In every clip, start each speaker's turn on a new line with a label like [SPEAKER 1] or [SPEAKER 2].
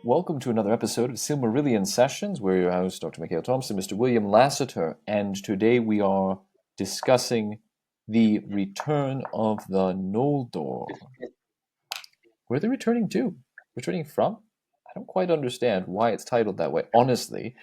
[SPEAKER 1] Welcome to another episode of Silmarillion Sessions. We're your hosts, Dr. Mikhail Thompson, Mr. William Lasseter, and today we are discussing the return of the Noldor. Where are they returning to? Returning from? I don't quite understand why it's titled that way, honestly.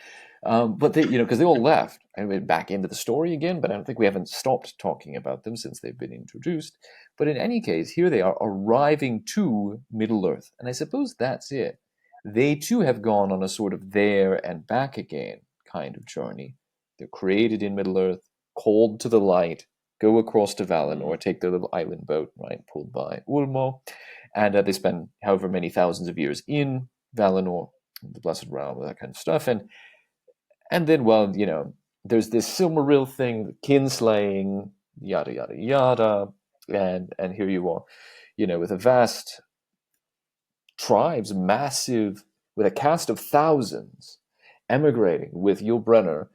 [SPEAKER 1] But they, because they all left and went back into the story again, but I don't think we haven't stopped talking about them since they've been introduced. But in any case, here they are arriving to Middle-earth, and I suppose that's it. They too have gone on a sort of there and back again kind of journey. They're created in Middle-earth, called to the light, go across to Valinor, take their little island boat, right, pulled by Ulmo, and they spend however many thousands of years in Valinor, the Blessed Realm, that kind of stuff, and then, well, there's this Silmaril thing, kinslaying, yada yada yada, and here you are, with a vast tribes, massive, with a cast of thousands, emigrating with Yul Brynner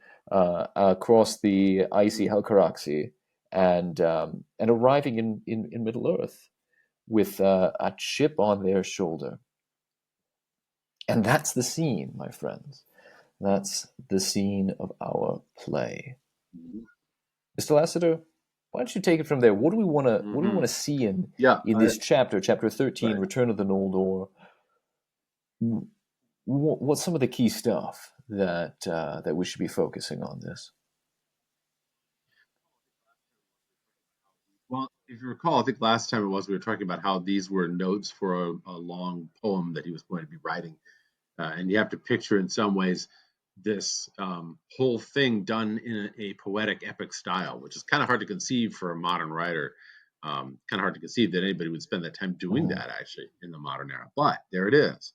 [SPEAKER 1] across the icy Helcaraxi, and arriving in Middle Earth with a chip on their shoulder. And that's the scene, my friends. That's the scene of our play. Mr. Lasseter, why don't you take it from there? What do we want to What do we want to see in this chapter 13, right. Return of the Noldor? What's some of the key stuff that we should be focusing on this?
[SPEAKER 2] Well, if you recall, I think last time we were talking about how these were notes for a long poem that he was going to be writing. And you have to picture in some ways this whole thing done in a poetic epic style, which is kind of hard to conceive for a modern writer. Kind of hard to conceive that anybody would spend that time doing that actually in the modern era. But there it is.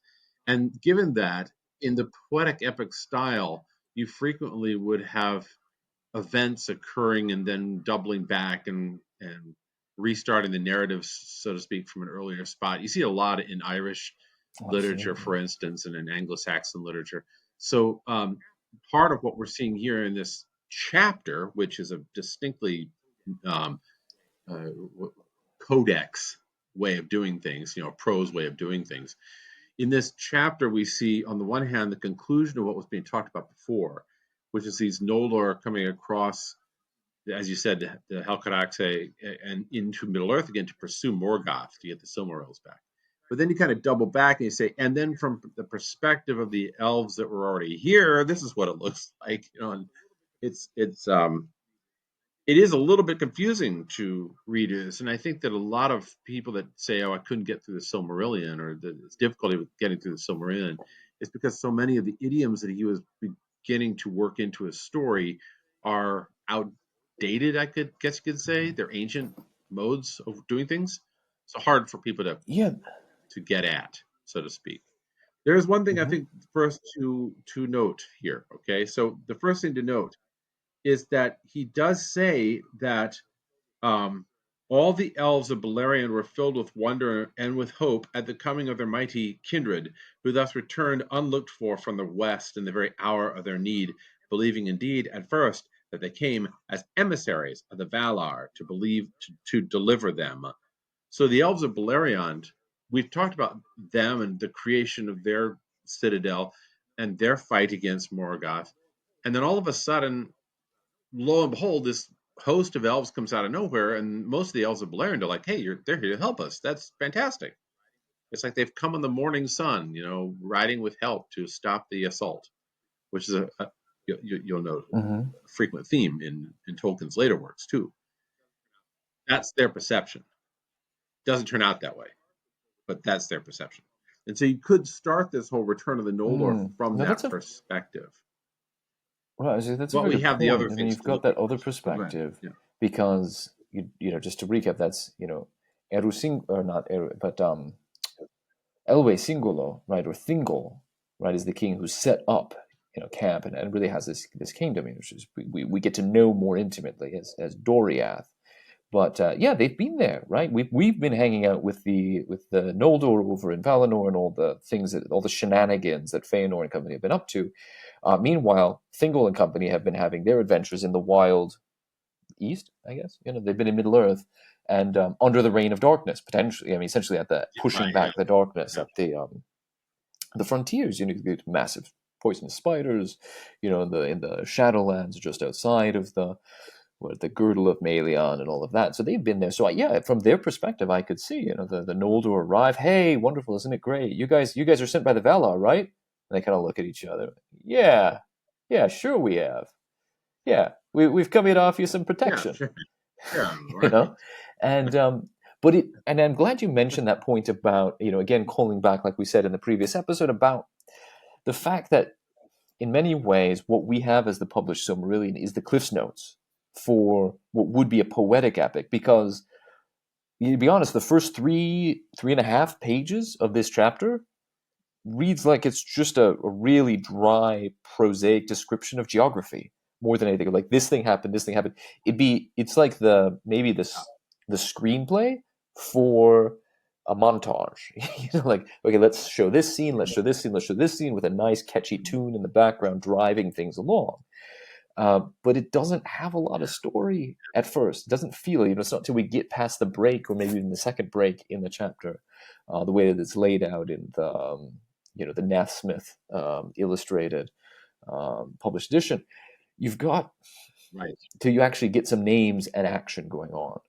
[SPEAKER 2] And given that in the poetic epic style, you frequently would have events occurring and then doubling back and restarting the narrative, so to speak, from an earlier spot. You see a lot in Irish literature, for instance, and in Anglo-Saxon literature. So part of what we're seeing here in this chapter, which is a distinctly codex way of doing things, prose way of doing things. In this chapter, we see, on the one hand, the conclusion of what was being talked about before, which is these Noldor coming across, as you said, the Helcaraxe and into Middle-earth again to pursue Morgoth to get the Silmarils back. But then you kind of double back and you say, and then from the perspective of the elves that were already here, this is what it looks like. And it is a little bit confusing to readers, and I think that a lot of people that say, "Oh, I couldn't get through the Silmarillion," or there's difficulty with getting through the Silmarillion, is because so many of the idioms that he was beginning to work into his story are outdated. I guess you could say they're ancient modes of doing things, so hard for people to get at, so to speak. There is one thing I think first to note here. Okay, so the first thing to note is that he does say that all the elves of Beleriand were filled with wonder and with hope at the coming of their mighty kindred, who thus returned unlooked for from the west in the very hour of their need, believing indeed at first that they came as emissaries of the Valar to deliver them. So the elves of Beleriand, we've talked about them and the creation of their citadel and their fight against Morgoth. And then all of a sudden, lo and behold, this host of elves comes out of nowhere, and most of the elves of Beleriand are like, "Hey, they're here to help us. That's fantastic." It's like they've come in the morning sun, riding with help to stop the assault, which is you'll note a frequent theme in Tolkien's later works too. That's their perception. Doesn't turn out that way, but that's their perception. And so you could start this whole Return of the Noldor from that perspective.
[SPEAKER 1] Well, that's a very good point. And then you've got that other perspective, because just to recap, that's Eru or not Eru, but Elwë Singulo, right, or Thingol, right, is the king who set up camp and really has this kingdom, which is we get to know more intimately as Doriath. But they've been there, right? We've been hanging out with the Noldor over in Valinor and all the shenanigans that Feanor and company have been up to. Meanwhile, Thingol and company have been having their adventures in the wild east, I guess. They've been in Middle Earth and under the reign of darkness, potentially. I mean, essentially at the pushing back the darkness at the the frontiers. You get massive poisonous spiders, in the Shadowlands just outside of the girdle of Melion and all of that. So they've been there. So yeah, from their perspective, I could see, the Noldor arrive. Hey, wonderful, isn't it great? You guys are sent by the Valar, right? And they kind of look at each other. Yeah, yeah, sure we have. Yeah, we've come here to offer you some
[SPEAKER 2] Yeah,
[SPEAKER 1] protection.
[SPEAKER 2] sure. Yeah,
[SPEAKER 1] you
[SPEAKER 2] right.
[SPEAKER 1] know, and and I'm glad you mentioned that point about, again, calling back, like we said in the previous episode, about the fact that in many ways, what we have as the published Silmarillion is the Cliff's Notes for what would be a poetic epic. Because, to be honest, the first three and a half pages of this chapter reads like it's just a really dry, prosaic description of geography more than anything. Like, this thing happened, this thing happened. It's like maybe the screenplay for a montage. Like, okay, let's show this scene, let's show this scene, let's show this scene with a nice catchy tune in the background driving things along. But it doesn't have a lot of story at first. It doesn't feel, it's not until we get past the break, or maybe even the second break in the chapter, the way that it's laid out in the Nathsmith illustrated published edition. You've got
[SPEAKER 2] Right.
[SPEAKER 1] till you actually get some names and action going on.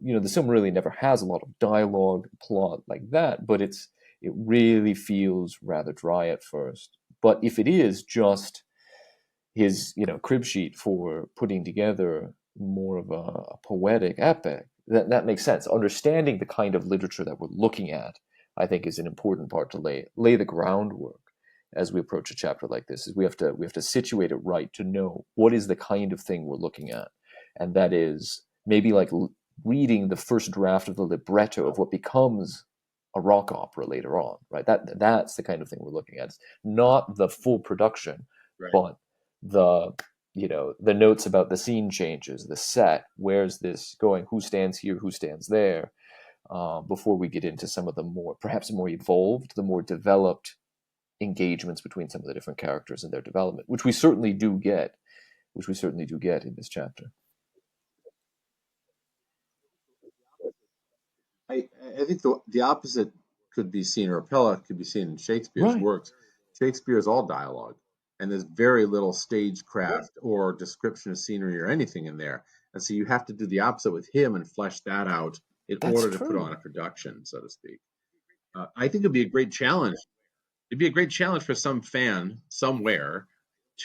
[SPEAKER 1] The Silmarillion never has a lot of dialogue, plot like that, but it really feels rather dry at first. But if it is just his crib sheet for putting together more of a poetic epic, that makes sense. Understanding the kind of literature that we're looking at, I think, is an important part to lay the groundwork as we approach a chapter like this. Is we have to situate it right to know what is the kind of thing we're looking at, and that is maybe like reading the first draft of the libretto of what becomes a rock opera later on, right? That's the kind of thing we're looking at. It's not the full production,
[SPEAKER 2] Right.
[SPEAKER 1] but the the notes about the scene changes, the set, where's this going, who stands here, who stands there, before we get into some of the perhaps more evolved, the more developed engagements between some of the different characters and their development, which we certainly do get in this chapter.
[SPEAKER 2] I, I think the opposite could be seen, or Apella could be seen in Shakespeare's
[SPEAKER 1] Right.
[SPEAKER 2] works. Shakespeare is all dialogue, and there's very little stagecraft or description of scenery or anything in there. And so you have to do the opposite with him and flesh that out in
[SPEAKER 1] That's
[SPEAKER 2] order to put on
[SPEAKER 1] true.
[SPEAKER 2] a production, so to speak. I think it'd be a great challenge. It'd be a great challenge for some fan somewhere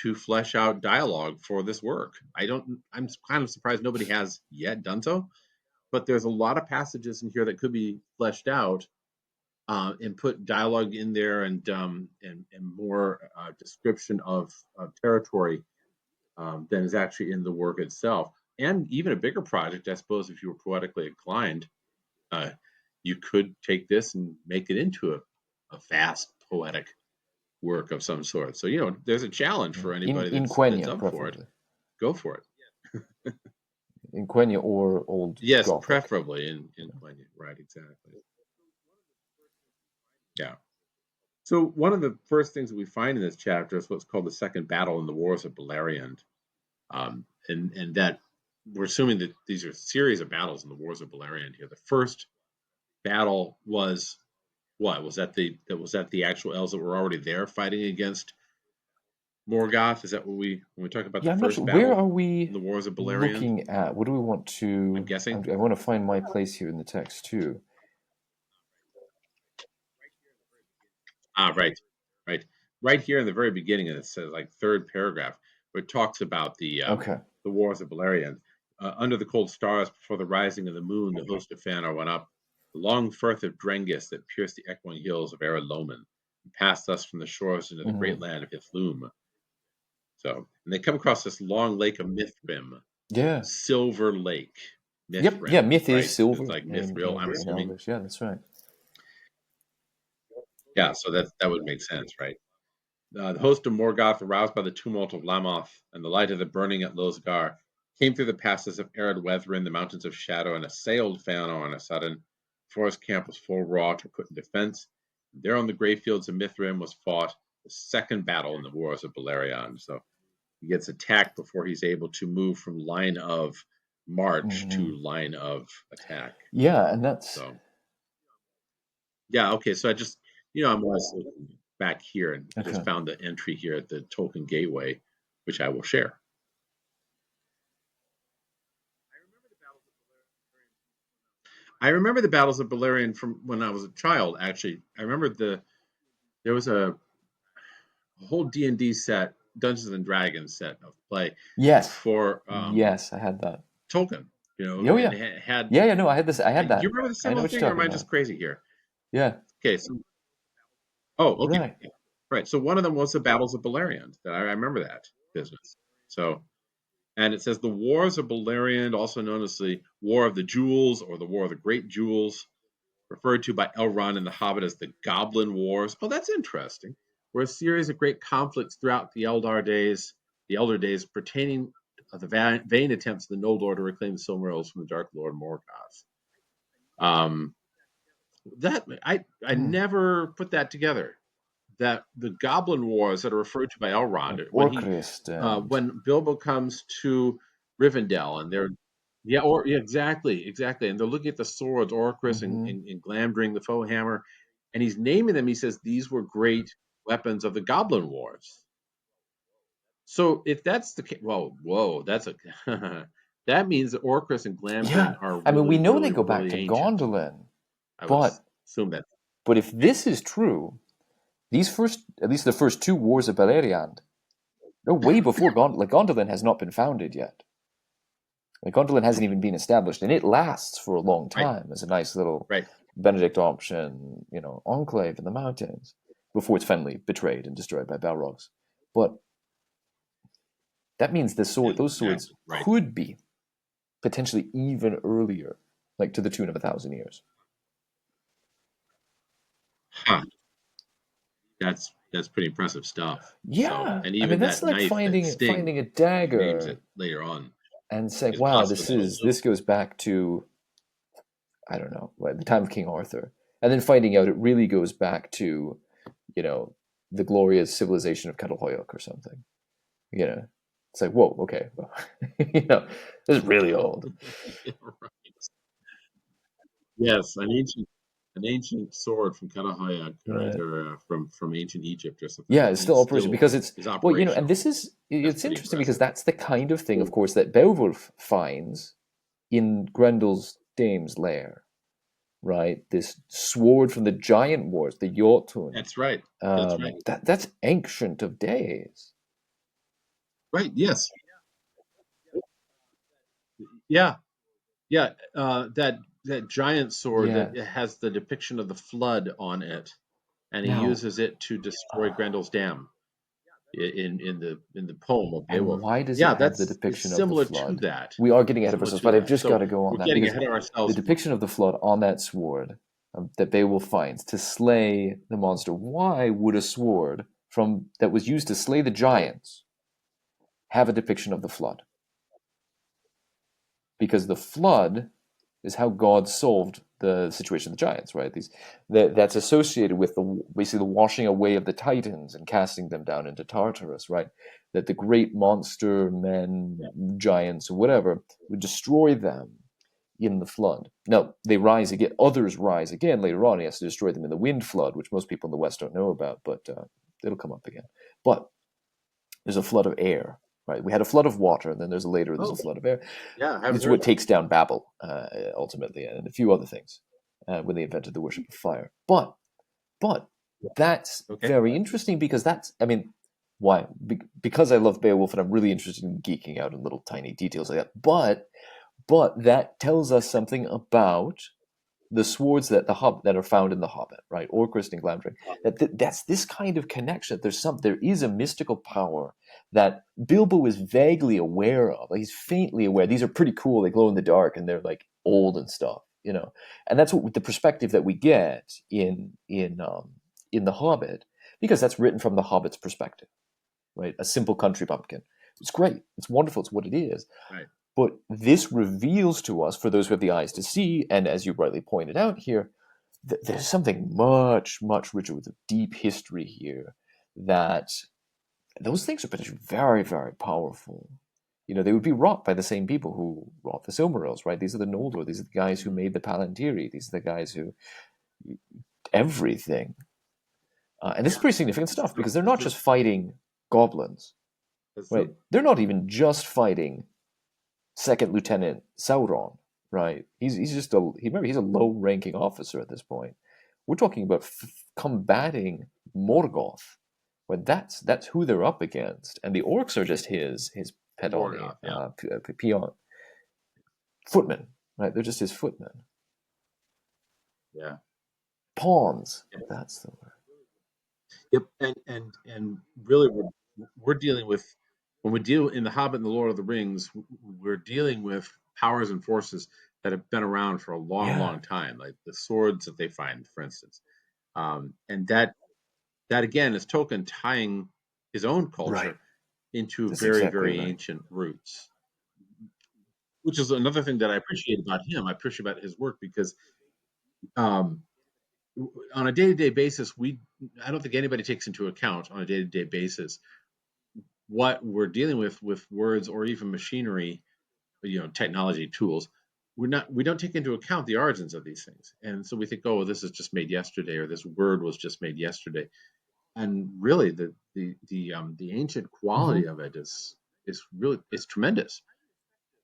[SPEAKER 2] to flesh out dialogue for this work. I'm kind of surprised nobody has yet done so, but there's a lot of passages in here that could be fleshed out, and put dialogue in there, and more description of territory, than is actually in the work itself. And even a bigger project, I suppose, if you were poetically inclined, uh, you could take this and make it into a fast poetic work of some sort. So there's a challenge for
[SPEAKER 1] In
[SPEAKER 2] anybody
[SPEAKER 1] in
[SPEAKER 2] that's
[SPEAKER 1] Quenya,
[SPEAKER 2] up for it.
[SPEAKER 1] preferably.
[SPEAKER 2] Go for it.
[SPEAKER 1] In Quenya or Old
[SPEAKER 2] Yes,
[SPEAKER 1] Gothic.
[SPEAKER 2] preferably in Quenya. Right, exactly. Yeah. So one of the first things that we find in this chapter is what's called the Second Battle in the Wars of Beleriand, and that we're assuming that these are a series of battles in the Wars of Beleriand here. The first battle was what? Was that the actual elves that were already there fighting against Morgoth? Is that what when we talk about the
[SPEAKER 1] Yeah, I'm not sure.
[SPEAKER 2] first
[SPEAKER 1] Where
[SPEAKER 2] battle
[SPEAKER 1] are
[SPEAKER 2] in
[SPEAKER 1] we
[SPEAKER 2] the Wars of Beleriand?
[SPEAKER 1] looking at? What do we want
[SPEAKER 2] I'm
[SPEAKER 1] to?
[SPEAKER 2] guessing.
[SPEAKER 1] I want to find my place here in the text too.
[SPEAKER 2] Right, right, right here in the very beginning, and it says like third paragraph, where it talks about
[SPEAKER 1] Okay.
[SPEAKER 2] the wars of Beleriand. Under the cold stars, before the rising of the moon, the host of Fëanor went up the long firth of Drengis that pierced the echoing hills of Eredloman, and passed thus from the shores into the great
[SPEAKER 1] Hmm.
[SPEAKER 2] land of Hithlum. So, and they come across this long lake of Mithrim,
[SPEAKER 1] Yeah.
[SPEAKER 2] Silver Lake,
[SPEAKER 1] Yep. Yeah.
[SPEAKER 2] Mithrim,
[SPEAKER 1] Myth is
[SPEAKER 2] right? It's
[SPEAKER 1] silver
[SPEAKER 2] like
[SPEAKER 1] in
[SPEAKER 2] Mithril, I'm assuming.
[SPEAKER 1] Elvish. Yeah, that's right.
[SPEAKER 2] Yeah, so that would make sense, right? The host of Morgoth, aroused by the tumult of Lamoth and the light of the burning at Losgar, came through the passes of Arid Weathrin, the mountains of Shadow, and assailed Fëanor on a sudden. Before his camp was full wrought or put in defense. There on the grey fields of Mithrim was fought the second battle in the wars of Beleriand. So he gets attacked before he's able to move from line of march
[SPEAKER 1] Hmm.
[SPEAKER 2] to line of attack.
[SPEAKER 1] Yeah, and that's
[SPEAKER 2] So yeah, okay. So I just I'm always looking. back here and
[SPEAKER 1] Okay.
[SPEAKER 2] just found the entry here at the Tolkien Gateway, which I will share. I remember the battles of Beleriand from when I was a child. Actually, I remember there was a whole D&D set, Dungeons and Dragons set of play
[SPEAKER 1] Yes.
[SPEAKER 2] for
[SPEAKER 1] Yes, I had that.
[SPEAKER 2] Tolkien.
[SPEAKER 1] Oh
[SPEAKER 2] And
[SPEAKER 1] yeah.
[SPEAKER 2] it had.
[SPEAKER 1] Yeah, no, I had this. I had
[SPEAKER 2] Do you
[SPEAKER 1] that.
[SPEAKER 2] remember the
[SPEAKER 1] I know
[SPEAKER 2] similar
[SPEAKER 1] what you're
[SPEAKER 2] thing, or am
[SPEAKER 1] talking
[SPEAKER 2] I
[SPEAKER 1] about.
[SPEAKER 2] just crazy here?
[SPEAKER 1] Yeah.
[SPEAKER 2] Okay, so okay,
[SPEAKER 1] Right.
[SPEAKER 2] right. So one of them was the battles of Beleriand. I remember that business. So, and it says the Wars of Beleriand, also known as the War of the Jewels or the War of the Great Jewels, referred to by Elrond and the Hobbit as the Goblin Wars. Oh, that's interesting. Were a series of great conflicts throughout the Elder Days, pertaining to the vain attempts of the Noldor to reclaim the Silmarils from the Dark Lord Morgoth. Um, that I
[SPEAKER 1] Hmm.
[SPEAKER 2] never put that together. That the Goblin Wars that are referred to by Elrond
[SPEAKER 1] Like Orcrist
[SPEAKER 2] when Bilbo comes to Rivendell and they're yeah, exactly, and they're looking at the swords, Orcris
[SPEAKER 1] mhm.
[SPEAKER 2] and Glamdring, the foe hammer, and he's naming them. He says these were great weapons of the Goblin Wars. So if that's the case, well, whoa, that's a that means that Orcris and
[SPEAKER 1] Yeah.
[SPEAKER 2] Glamdring are
[SPEAKER 1] I mean, we
[SPEAKER 2] really,
[SPEAKER 1] know they
[SPEAKER 2] really,
[SPEAKER 1] go back
[SPEAKER 2] really
[SPEAKER 1] to
[SPEAKER 2] ancient.
[SPEAKER 1] Gondolin,
[SPEAKER 2] I would
[SPEAKER 1] but
[SPEAKER 2] assume that.
[SPEAKER 1] if this is true, at least the first two wars of Beleriand, they're way before Gondolin. Like Gondolin has not been founded yet. Like Gondolin hasn't even been established, and it lasts for a long
[SPEAKER 2] Right,
[SPEAKER 1] time as a nice little
[SPEAKER 2] right,
[SPEAKER 1] Benedict option, enclave in the mountains before it's finally betrayed and destroyed by Balrogs. But that means those swords
[SPEAKER 2] exactly, right.
[SPEAKER 1] could be potentially even earlier, like to the tune of 1,000 years.
[SPEAKER 2] Huh. That's pretty impressive stuff. So,
[SPEAKER 1] Yeah,
[SPEAKER 2] and
[SPEAKER 1] I mean
[SPEAKER 2] even
[SPEAKER 1] that's
[SPEAKER 2] that
[SPEAKER 1] like
[SPEAKER 2] knife, that
[SPEAKER 1] finding
[SPEAKER 2] sting,
[SPEAKER 1] a
[SPEAKER 2] he names
[SPEAKER 1] dagger
[SPEAKER 2] it later on,
[SPEAKER 1] and saying,
[SPEAKER 2] is
[SPEAKER 1] "Wow,
[SPEAKER 2] possibly that'll do.
[SPEAKER 1] this goes back to I don't know, the time of King Arthur," and then finding out it really goes back to you know the glorious civilization of Catalhoyuk or something. It's like, whoa, okay, well, this is really old.
[SPEAKER 2] Yeah, right. Yes, an ancient sword from Katahayak, right,
[SPEAKER 1] Right.
[SPEAKER 2] or from ancient Egypt or something,
[SPEAKER 1] Yeah,
[SPEAKER 2] and
[SPEAKER 1] it's
[SPEAKER 2] he
[SPEAKER 1] still operational
[SPEAKER 2] still
[SPEAKER 1] because it's
[SPEAKER 2] is
[SPEAKER 1] and
[SPEAKER 2] operational. That's
[SPEAKER 1] it's
[SPEAKER 2] pretty
[SPEAKER 1] interesting because
[SPEAKER 2] impressive.
[SPEAKER 1] that's the kind of thing, of
[SPEAKER 2] Cool.
[SPEAKER 1] course, that Beowulf finds in Grendel's dame's lair, right? This sword from the giant wars, the Jotun.
[SPEAKER 2] That's right. That's right.
[SPEAKER 1] That's ancient of days.
[SPEAKER 2] Right. Yes. Yeah. Yeah. That giant sword that
[SPEAKER 1] Yes.
[SPEAKER 2] it has the depiction of the flood on it, and he
[SPEAKER 1] Now,
[SPEAKER 2] uses it to destroy
[SPEAKER 1] uh,
[SPEAKER 2] Grendel's dam in the poem of
[SPEAKER 1] and
[SPEAKER 2] Beowulf.
[SPEAKER 1] why does it
[SPEAKER 2] Yeah,
[SPEAKER 1] have the
[SPEAKER 2] it's
[SPEAKER 1] depiction of the
[SPEAKER 2] similar to
[SPEAKER 1] flood?
[SPEAKER 2] that.
[SPEAKER 1] We are getting ahead of
[SPEAKER 2] Similar
[SPEAKER 1] ourselves,
[SPEAKER 2] to
[SPEAKER 1] but I've
[SPEAKER 2] that.
[SPEAKER 1] just got
[SPEAKER 2] So
[SPEAKER 1] to go on
[SPEAKER 2] we're
[SPEAKER 1] that
[SPEAKER 2] getting
[SPEAKER 1] because
[SPEAKER 2] ahead of
[SPEAKER 1] the
[SPEAKER 2] ourselves.
[SPEAKER 1] depiction of the flood on that sword that Beowulf finds to slay the monster. Why would a sword from that was used to slay the giants have a depiction of the flood? Because the flood is how God solved the situation of the giants, right? That's associated with basically the washing away of the Titans and casting them down into Tartarus, right? That the great monster men, giants, or whatever, would destroy them in the flood. Now they rise again. Others rise again later on. He has to destroy them in the wind flood, which most people in the West don't know about, but it'll come up again. But there's a flood of air, right? We had a flood of water, and then there's a
[SPEAKER 2] Oh,
[SPEAKER 1] flood of air.
[SPEAKER 2] yeah, I haven't
[SPEAKER 1] This is
[SPEAKER 2] heard of
[SPEAKER 1] what
[SPEAKER 2] that.
[SPEAKER 1] takes down Babel ultimately, and a few other things when they invented the worship of fire. But that's
[SPEAKER 2] Okay.
[SPEAKER 1] very interesting because I mean, why? Because I love Beowulf and I'm really interested in geeking out in little tiny details like that. But that tells us something about the swords that are found in the Hobbit, right? Orcrist and Glamdring. That's this kind of connection. There is a mystical power that Bilbo is vaguely aware of. Like he's faintly aware. These are pretty cool. They glow in the dark and they're like old and stuff, And that's what the perspective that we get in the Hobbit, because that's written from the Hobbit's perspective, right? A simple country bumpkin. It's great. It's wonderful. It's what it is.
[SPEAKER 2] Right.
[SPEAKER 1] But this reveals to us, for those who have the eyes to see, and as you rightly pointed out here, that there's something much, much richer with a deep history here. That those things are potentially very, very powerful. They would be wrought by the same people who wrought the Silmarils, right? These are the Noldor. These are the guys who
[SPEAKER 2] Mhm.
[SPEAKER 1] made the Palantiri. These are the guys who everything. And this is pretty significant
[SPEAKER 2] It's
[SPEAKER 1] stuff,
[SPEAKER 2] true.
[SPEAKER 1] because they're not just fighting goblins,
[SPEAKER 2] That's
[SPEAKER 1] right?
[SPEAKER 2] true.
[SPEAKER 1] They're not even just fighting Second Lieutenant Sauron, right? He's just remember, he's a low-ranking officer at this point. We're talking about combating Morgoth. But that's who they're up against, and the orcs are just his pedoni,
[SPEAKER 2] Morgoth, yeah.
[SPEAKER 1] peon, footmen, right? They're just his footmen,
[SPEAKER 2] Yeah.
[SPEAKER 1] pawns.
[SPEAKER 2] Yeah.
[SPEAKER 1] That's the word.
[SPEAKER 2] Yep. And really, we're dealing with, when we deal in the Hobbit and the Lord of the Rings, we're dealing with powers and forces that have been around for a long,
[SPEAKER 1] Yeah,
[SPEAKER 2] long time, like the swords that they find, for instance. And that again is Tolkien tying his own
[SPEAKER 1] right.
[SPEAKER 2] culture into
[SPEAKER 1] That's
[SPEAKER 2] very,
[SPEAKER 1] exactly
[SPEAKER 2] very
[SPEAKER 1] right.
[SPEAKER 2] ancient roots, which is another thing that I appreciate about him. I appreciate about his work because um, on a day-to-day basis, I don't think anybody takes into account on a day-to-day basis what we're dealing with words or even machinery, technology tools. We don't take into account the origins of these things, and so we think, oh, well, this is just made yesterday, or this word was just made yesterday. And really, the ancient
[SPEAKER 1] Mm-hmm.
[SPEAKER 2] quality of it is really, it's tremendous.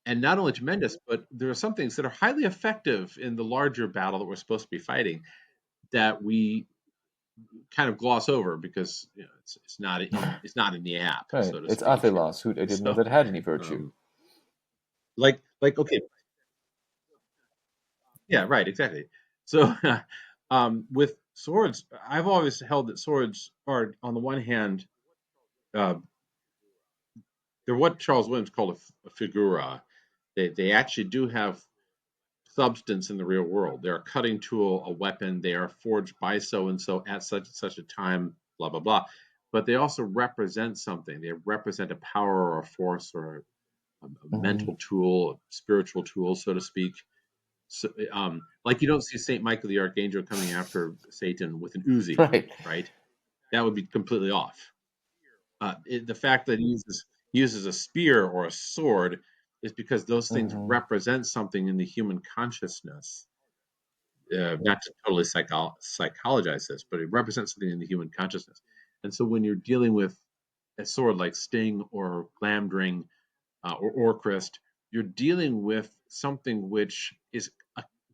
[SPEAKER 2] And not only tremendous, but there are some things that are highly effective in the larger battle that we're supposed to be fighting that we kind of gloss over because it's not in the app,
[SPEAKER 1] Right.
[SPEAKER 2] so to
[SPEAKER 1] It's
[SPEAKER 2] speak.
[SPEAKER 1] Athelas, who I didn't know
[SPEAKER 2] So
[SPEAKER 1] that had any virtue.
[SPEAKER 2] um, okay, yeah, right, exactly. So with swords, I've always held that swords are, on the one hand, uh, they're what Charles Williams called a figura. They actually do have substance in the real world. They're a cutting tool, a weapon. They are forged by so and so at such and such a time, blah blah blah. But they also represent something. They represent a power or a force or a
[SPEAKER 1] Mm-hmm.
[SPEAKER 2] mental tool, a spiritual tool, so to speak. So, like you don't see Saint Michael the Archangel coming after Satan with an Uzi,
[SPEAKER 1] Right.
[SPEAKER 2] right? That would be completely off. The fact that he uses a spear or a sword is because those things
[SPEAKER 1] Mm-hmm.
[SPEAKER 2] represent something in the human consciousness. Not to totally psychologize this, but it represents something in the human consciousness. And so when you're dealing with a sword like Sting or Glamdring or Orcrist, you're dealing with something which is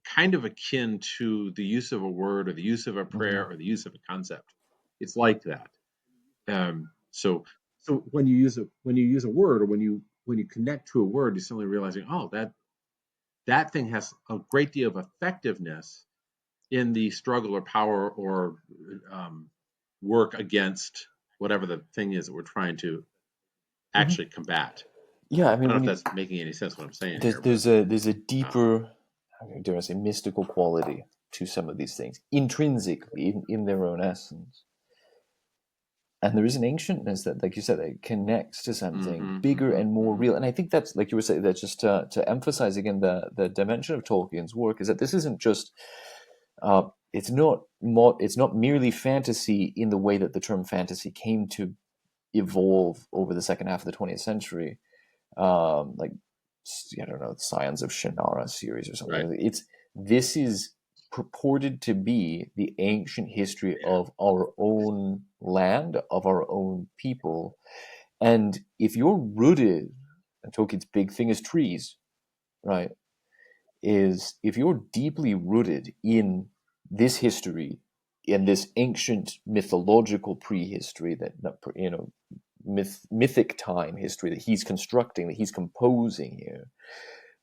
[SPEAKER 2] kind of akin to the use of a word or the use of a
[SPEAKER 1] Mm-hmm.
[SPEAKER 2] prayer or the use of a concept. It's like that. So when you use a word, or when you connect to a word, you're suddenly realizing, oh, that thing has a great deal of effectiveness in the struggle or power or um, work against whatever the thing is that we're trying to
[SPEAKER 1] Mm-hmm.
[SPEAKER 2] actually combat.
[SPEAKER 1] Yeah, I
[SPEAKER 2] I
[SPEAKER 1] mean,
[SPEAKER 2] don't know
[SPEAKER 1] when
[SPEAKER 2] if
[SPEAKER 1] you
[SPEAKER 2] that's making any sense what I'm saying
[SPEAKER 1] there's
[SPEAKER 2] here, but
[SPEAKER 1] there's a
[SPEAKER 2] um,
[SPEAKER 1] deeper, dare I say, mystical quality to some of these things intrinsically in their own essence. And there is an ancientness that, like you said, that connects to something bigger and more real. And I think that's, like you were saying, that just to emphasize again the dimension of Tolkien's work is that this isn't just it's not merely fantasy in the way that the term fantasy came to evolve over the second half of the 20th century, like I don't know, Scions of Shannara series or
[SPEAKER 2] right,
[SPEAKER 1] something. This is purported to be the ancient history
[SPEAKER 2] yeah,
[SPEAKER 1] of our own land, of our own people. And if you're rooted, and Tolkien's big thing is trees, right? Is if you're deeply rooted in this history, in this ancient mythological prehistory that mythic time history that he's constructing, that he's composing here,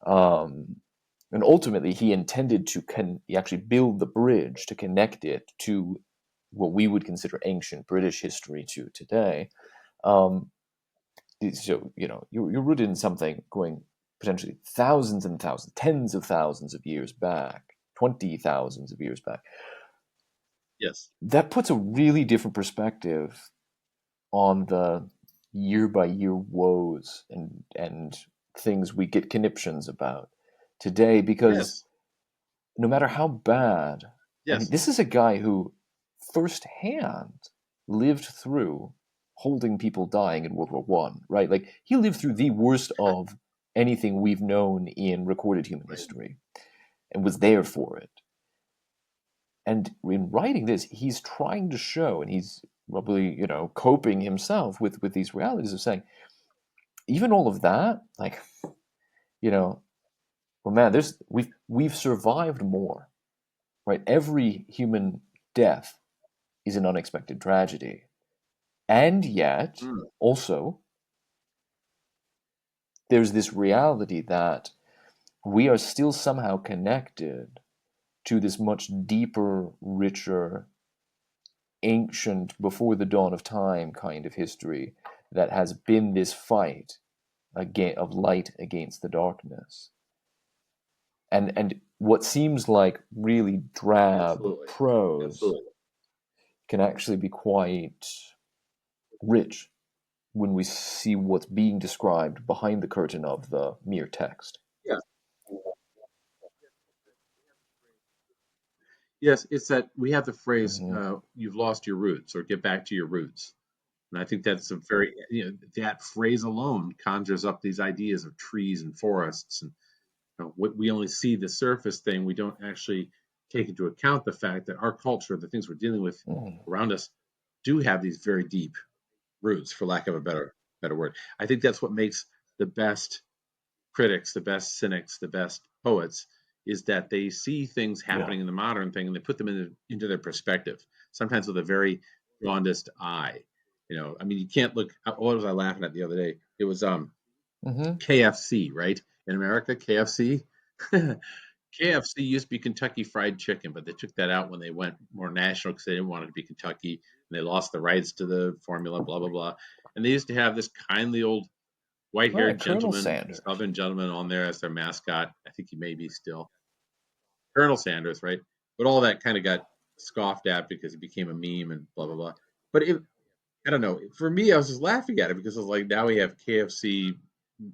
[SPEAKER 1] um, and ultimately he intended to actually build the bridge to connect it to what we would consider ancient British history to today. Um, so you're rooted in something going potentially thousands and thousands, tens of thousands of years back, 20,000s of years back.
[SPEAKER 2] yes,
[SPEAKER 1] That puts a really different perspective on the year by year woes and things we get conniptions about today, because
[SPEAKER 2] yes,
[SPEAKER 1] no matter how bad, I mean,
[SPEAKER 2] yes,
[SPEAKER 1] this is a guy who firsthand lived through holding people dying in World War One, right? Like he lived through the worst of anything we've known in recorded human
[SPEAKER 2] right,
[SPEAKER 1] history and was there for it. And in writing this, he's trying to show, and he's probably, coping himself with these realities of saying, even all of that, like, well, man, we've survived more, right? Every human death is an unexpected tragedy, and yet also there's this reality that we are still somehow connected to this much deeper, richer, ancient, before the dawn of time kind of history that has been this fight of light against the darkness. And what seems like really drab
[SPEAKER 2] Absolutely.
[SPEAKER 1] prose
[SPEAKER 2] Absolutely.
[SPEAKER 1] can actually be quite rich when we see what's being described behind the curtain of the mere text.
[SPEAKER 2] Yeah. Yes, it's that we have the phrase,
[SPEAKER 1] Mm-hmm.
[SPEAKER 2] "You've lost your roots," or "Get back to your roots." And I think that's a very, that phrase alone conjures up these ideas of trees and forests. And what we only see the surface thing, we don't actually take into account the fact that our culture, the things we're dealing with
[SPEAKER 1] Mm.
[SPEAKER 2] around us, do have these very deep roots, for lack of a better word. I think that's what makes the best critics, the best cynics, the best poets, is that they see things
[SPEAKER 1] Yeah.
[SPEAKER 2] happening in the modern thing and they put them into their perspective, sometimes with a very jaundiced eye. I mean, you can't look. What was I laughing at the other day? It was
[SPEAKER 1] Mm-hmm.
[SPEAKER 2] KFC, right? In America, KFC. KFC used to be Kentucky Fried Chicken, but they took that out when they went more national because they didn't want it to be Kentucky, and they lost the rights to the formula, blah blah blah. And they used to have this kindly old white-haired
[SPEAKER 1] Right, Colonel
[SPEAKER 2] gentleman,
[SPEAKER 1] Sanders.
[SPEAKER 2] Southern gentleman, on there as their mascot. I think he may be still Colonel Sanders, right? But all that kind of got scoffed at because he became a meme and blah blah blah. But I don't know. For me, I was just laughing at it because I was like, now we have KFC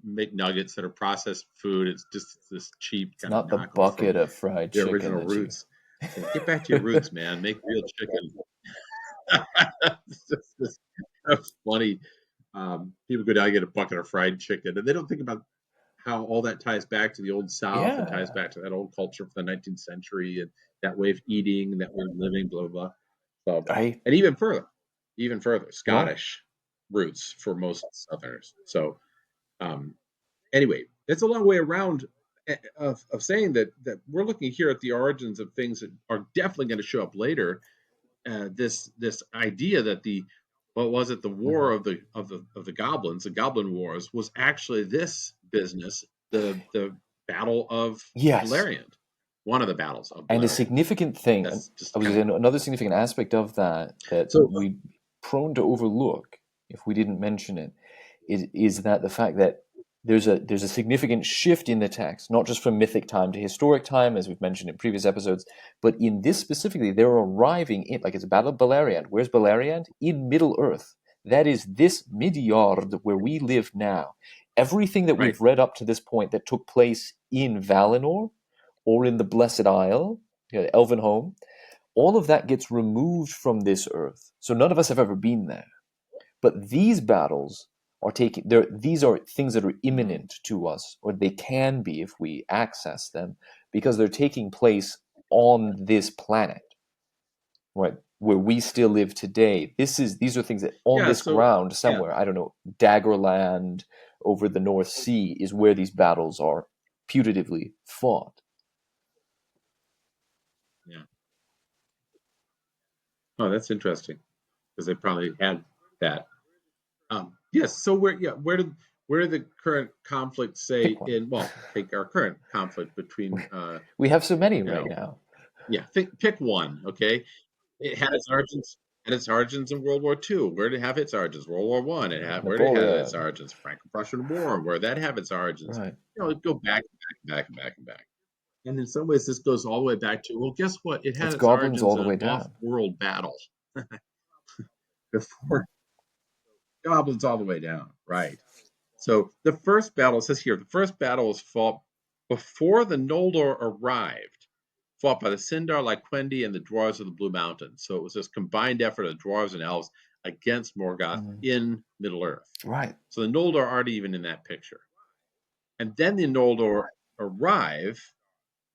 [SPEAKER 2] McNuggets that are processed food. It's just this cheap
[SPEAKER 1] It's
[SPEAKER 2] kind of
[SPEAKER 1] not the
[SPEAKER 2] knockoff
[SPEAKER 1] bucket
[SPEAKER 2] from
[SPEAKER 1] of fried
[SPEAKER 2] the
[SPEAKER 1] chicken
[SPEAKER 2] original
[SPEAKER 1] that you.
[SPEAKER 2] roots. Get back to your roots, man. Make real chicken. It's just kind of funny. People go down and get a bucket of fried chicken, and they don't think about how all that ties back to the old South and ties
[SPEAKER 1] Yeah.
[SPEAKER 2] back to that old culture from the 19th century and that way of eating and that way of living, blah, blah, blah. So,
[SPEAKER 1] I.
[SPEAKER 2] and even further,
[SPEAKER 1] Yeah.
[SPEAKER 2] Scottish roots for most Southerners. So, um, anyway, it's a long way around of saying that we're looking here at the origins of things that are definitely going to show up later. This idea that the what was it, the war
[SPEAKER 1] Mhm.
[SPEAKER 2] of the goblins, the Goblin Wars, was actually this business, the Battle of
[SPEAKER 1] Yes.
[SPEAKER 2] Beleriand, one of the battles of
[SPEAKER 1] And a
[SPEAKER 2] Beleriand.
[SPEAKER 1] significant thing, and
[SPEAKER 2] That's
[SPEAKER 1] I
[SPEAKER 2] just
[SPEAKER 1] was
[SPEAKER 2] kind of
[SPEAKER 1] saying another significant aspect of that
[SPEAKER 2] so.
[SPEAKER 1] we prone to overlook if we didn't mention it is that the fact that there's a significant shift in the text, not just from mythic time to historic time, as we've mentioned in previous episodes, but in this specifically, they're arriving in, like, it's a battle of Beleriand. Where's Beleriand? In Middle Earth. That is this Midyard where we live now. Everything that
[SPEAKER 2] Right.
[SPEAKER 1] we've read up to this point that took place in Valinor or in the Blessed Isle, Elvenhome, all of that gets removed from this Earth. So none of us have ever been there. But these battles are taking there. These are things that are
[SPEAKER 2] Mm.
[SPEAKER 1] imminent to us, or they can be if we access them, because they're taking place on this planet, right, where we still live today. These are things that on
[SPEAKER 2] Yeah.
[SPEAKER 1] this
[SPEAKER 2] So
[SPEAKER 1] ground
[SPEAKER 2] yeah,
[SPEAKER 1] somewhere, I don't know, Daggerland over the North Sea is where these battles are putatively fought.
[SPEAKER 2] yeah. Oh, that's interesting because they probably had that. Yes. So where did the current conflict say
[SPEAKER 1] Pick one.
[SPEAKER 2] in? Well, take our current conflict between
[SPEAKER 1] We have so many
[SPEAKER 2] you
[SPEAKER 1] right
[SPEAKER 2] know
[SPEAKER 1] now.
[SPEAKER 2] yeah, pick one, okay? It had its origins in World War II. Where did it have its origins? World War One. Where did it have its
[SPEAKER 1] Napoleon,
[SPEAKER 2] origins? Franco-Prussian War. Where did that have its origins?
[SPEAKER 1] right?
[SPEAKER 2] Go back and back and back and back and back. And in some ways, this goes all the way back to, well, guess what? It had
[SPEAKER 1] It's
[SPEAKER 2] its
[SPEAKER 1] goblins
[SPEAKER 2] origins
[SPEAKER 1] all
[SPEAKER 2] in
[SPEAKER 1] the
[SPEAKER 2] an
[SPEAKER 1] way down.
[SPEAKER 2] off-world battle before goblins all the way down, right? So the first battle, it says here, the first battle was fought before the Noldor arrived, fought by the Sindar, Lyquendi, and the dwarves of the Blue Mountains. So it was this combined effort of dwarves and elves against Morgoth
[SPEAKER 1] Mhm.
[SPEAKER 2] in Middle Earth.
[SPEAKER 1] Right.
[SPEAKER 2] So the Noldor aren't even in that picture. And then the Noldor arrive,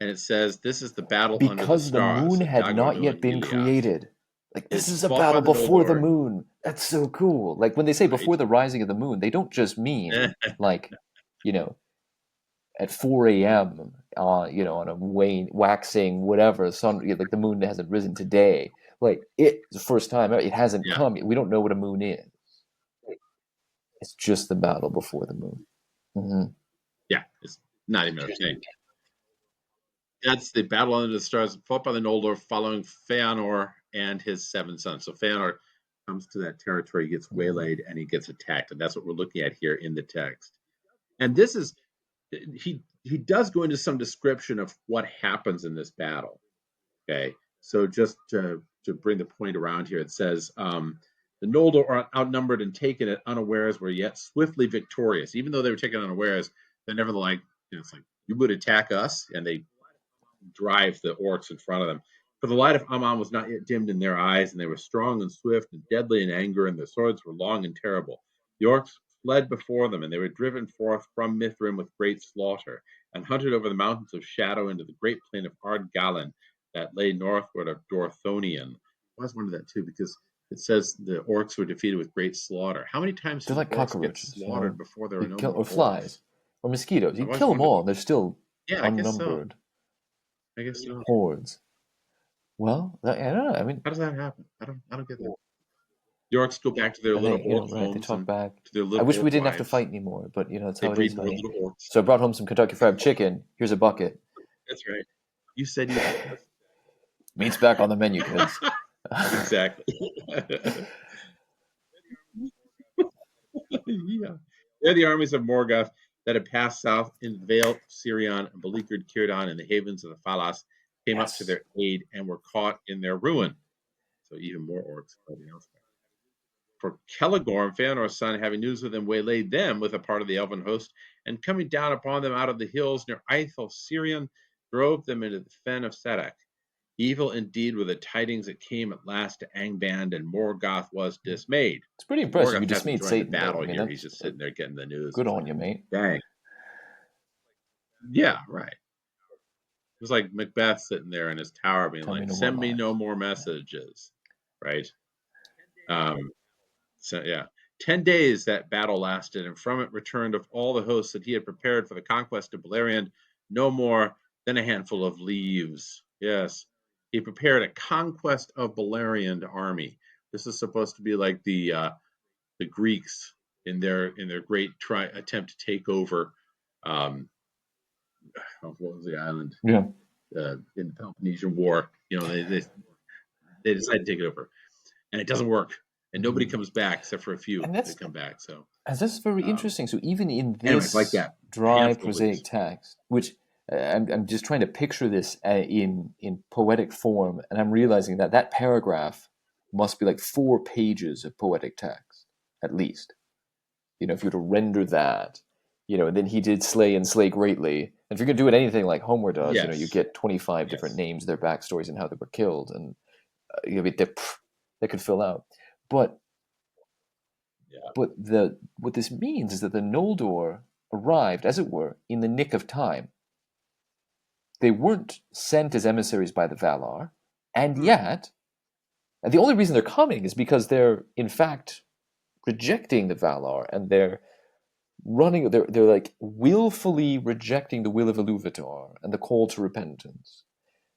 [SPEAKER 2] and it says, "This is the battle under the
[SPEAKER 1] Because the
[SPEAKER 2] stars
[SPEAKER 1] moon
[SPEAKER 2] of
[SPEAKER 1] had not
[SPEAKER 2] Dagordo and
[SPEAKER 1] yet been
[SPEAKER 2] Iliath.
[SPEAKER 1] created. Like, this
[SPEAKER 2] It's
[SPEAKER 1] is a
[SPEAKER 2] fought by
[SPEAKER 1] battle
[SPEAKER 2] the
[SPEAKER 1] before the
[SPEAKER 2] Noldor."
[SPEAKER 1] moon. That's so cool. Like, when they say before
[SPEAKER 2] Right.
[SPEAKER 1] the rising of the moon, they don't just mean, like, you know, at 4 a.m., on a waxing, whatever, sun, like the moon hasn't risen today. Like, it's the first time, it hasn't
[SPEAKER 2] Yeah.
[SPEAKER 1] come. We don't know what a moon is. It's just the battle before the moon. Mm-hmm.
[SPEAKER 2] Yeah. It's not even a thing. That's the battle under the stars fought by the Noldor following Feanor and his 7 sons. So Feanor comes to that territory, gets waylaid, and he gets attacked. And that's what we're looking at here in the text. And this is, he does go into some description of what happens in this battle. Okay. So just to bring the point around here, it says, the Noldor are outnumbered and taken at unawares, were yet swiftly victorious. Even though they were taken unawares, they're never like, it's like, you would attack us, and they drive the orcs in front of them. For the light of Aman was not yet dimmed in their eyes, and they were strong and swift and deadly in anger, and their swords were long and terrible. The orcs fled before them, and they were driven forth from Mithrim with great slaughter, and hunted over the mountains of shadow into the great plain of Ardgallan that lay northward of Dorthonion. I was wondering that too, because it says the orcs were defeated with great slaughter. How many times
[SPEAKER 1] They're
[SPEAKER 2] did
[SPEAKER 1] like
[SPEAKER 2] orcs get
[SPEAKER 1] cockroaches,
[SPEAKER 2] slaughtered before there were no
[SPEAKER 1] or
[SPEAKER 2] more orcs?
[SPEAKER 1] flies, or mosquitoes. You
[SPEAKER 2] I've always
[SPEAKER 1] kill them
[SPEAKER 2] wondered.
[SPEAKER 1] all, they're still
[SPEAKER 2] Yeah, I guess so.
[SPEAKER 1] unnumbered
[SPEAKER 2] I guess so.
[SPEAKER 1] hordes. Well, I don't know. I mean,
[SPEAKER 2] How does that happen? I don't get that. The orcs go back to their
[SPEAKER 1] and
[SPEAKER 2] little
[SPEAKER 1] they,
[SPEAKER 2] orc
[SPEAKER 1] right? They
[SPEAKER 2] homes
[SPEAKER 1] talk
[SPEAKER 2] and
[SPEAKER 1] back.
[SPEAKER 2] to their
[SPEAKER 1] I
[SPEAKER 2] little
[SPEAKER 1] wish we
[SPEAKER 2] orc
[SPEAKER 1] didn't have to
[SPEAKER 2] wives.
[SPEAKER 1] fight anymore, but that's
[SPEAKER 2] They
[SPEAKER 1] how it
[SPEAKER 2] breed
[SPEAKER 1] is,
[SPEAKER 2] more
[SPEAKER 1] honey.
[SPEAKER 2] little orcs.
[SPEAKER 1] So I brought home some Kentucky Fried Chicken. Here's a bucket.
[SPEAKER 2] That's right. You said you
[SPEAKER 1] Meat's back on the menu, kids.
[SPEAKER 2] exactly. Yeah. They're the armies of Morgoth that had passed south in Vale, Sirion, and beleaguered Círdan in the havens of the Falas, came up to
[SPEAKER 1] Yes.
[SPEAKER 2] their aid and were caught in their ruin. So even more orcs fighting elsewhere. For Celegorm, Feanor's son, having news of them, waylaid them with a part of the elven host, and coming down upon them out of the hills near Eithel Sirion, drove them into the fen of Sedek. Evil indeed were the tidings that came at last to Angband, and Morgoth was dismayed.
[SPEAKER 1] It's pretty
[SPEAKER 2] So
[SPEAKER 1] impressive. You
[SPEAKER 2] Morgoth
[SPEAKER 1] just
[SPEAKER 2] hasn't
[SPEAKER 1] made
[SPEAKER 2] joined the
[SPEAKER 1] Satan, though.
[SPEAKER 2] battle
[SPEAKER 1] I mean,
[SPEAKER 2] here. He's
[SPEAKER 1] that's
[SPEAKER 2] just sitting there getting the news.
[SPEAKER 1] good
[SPEAKER 2] It's
[SPEAKER 1] on
[SPEAKER 2] like,
[SPEAKER 1] you, mate.
[SPEAKER 2] dang. Yeah, right. It was like Macbeth sitting there in his tower being
[SPEAKER 1] Tell me
[SPEAKER 2] like,
[SPEAKER 1] no more
[SPEAKER 2] send me
[SPEAKER 1] lies.
[SPEAKER 2] no more messages. Right? So yeah. 10 days that battle lasted, and from it returned of all the hosts that he had prepared for the conquest of Beleriand, no more than a handful of leaves. Yes. He prepared a conquest of Beleriand army. This is supposed to be like the Greeks in their great attempt to take over what was the island
[SPEAKER 1] Yeah.
[SPEAKER 2] in the Peloponnesian War. They decided to take it over, and it doesn't work, and nobody comes back except for a few
[SPEAKER 1] And
[SPEAKER 2] that come back. So
[SPEAKER 1] that's very interesting. So even in
[SPEAKER 2] anyways, like
[SPEAKER 1] this
[SPEAKER 2] that, a
[SPEAKER 1] dry,
[SPEAKER 2] handful of
[SPEAKER 1] prosaic
[SPEAKER 2] leaves.
[SPEAKER 1] text, which I'm just trying to picture this in poetic form, and I'm realizing that that paragraph must be like 4 pages of poetic text, at least. If you were to render that, and then he did slay and slay greatly. And if you're going to do it anything like Homer does, you
[SPEAKER 2] Yes,
[SPEAKER 1] get 25 different
[SPEAKER 2] yes,
[SPEAKER 1] names, their backstories, and how they were killed, and that could fill out. But
[SPEAKER 2] yeah,
[SPEAKER 1] what this means is that the Noldor arrived, as it were, in the nick of time. They weren't sent as emissaries by the Valar, and yet, and the only reason they're coming is because they're in fact rejecting the Valar, and they're like willfully rejecting the will of Iluvatar and the call to repentance.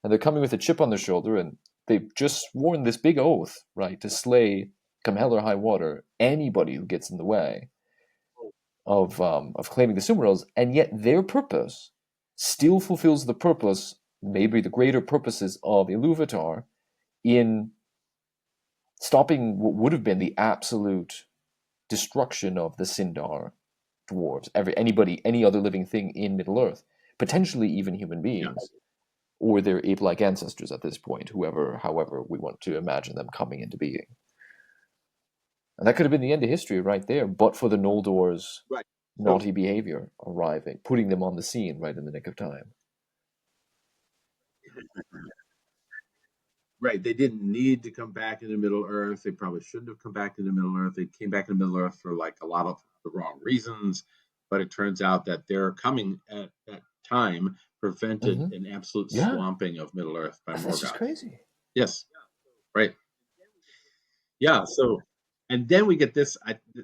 [SPEAKER 1] And they're coming with a chip on their shoulder, and they've just sworn this big oath, right, to slay, come hell or high water, anybody who gets in the way of claiming the Silmarils, and yet their purpose still fulfills the purpose, maybe the greater purposes of Iluvatar, in stopping what would have been the absolute destruction of the Sindar dwarves, any other living thing in Middle Earth, potentially even human
[SPEAKER 2] yeah,
[SPEAKER 1] beings, or their ape-like ancestors at this point, however we want to imagine them coming into being. And that could have been the end of history right there, but for the Noldor's
[SPEAKER 2] right. So
[SPEAKER 1] naughty behavior arriving, putting them on the scene right in the nick of time.
[SPEAKER 2] right, they didn't need to come back into Middle Earth. They probably shouldn't have come back into Middle Earth. They came back into Middle Earth for like a lot of the wrong reasons. But it turns out that they're coming at that time prevented an absolute
[SPEAKER 1] Yeah.
[SPEAKER 2] swamping of Middle Earth by
[SPEAKER 1] That's just
[SPEAKER 2] Morgoth.
[SPEAKER 1] crazy.
[SPEAKER 2] Yes, right. Yeah. So, and then we get this.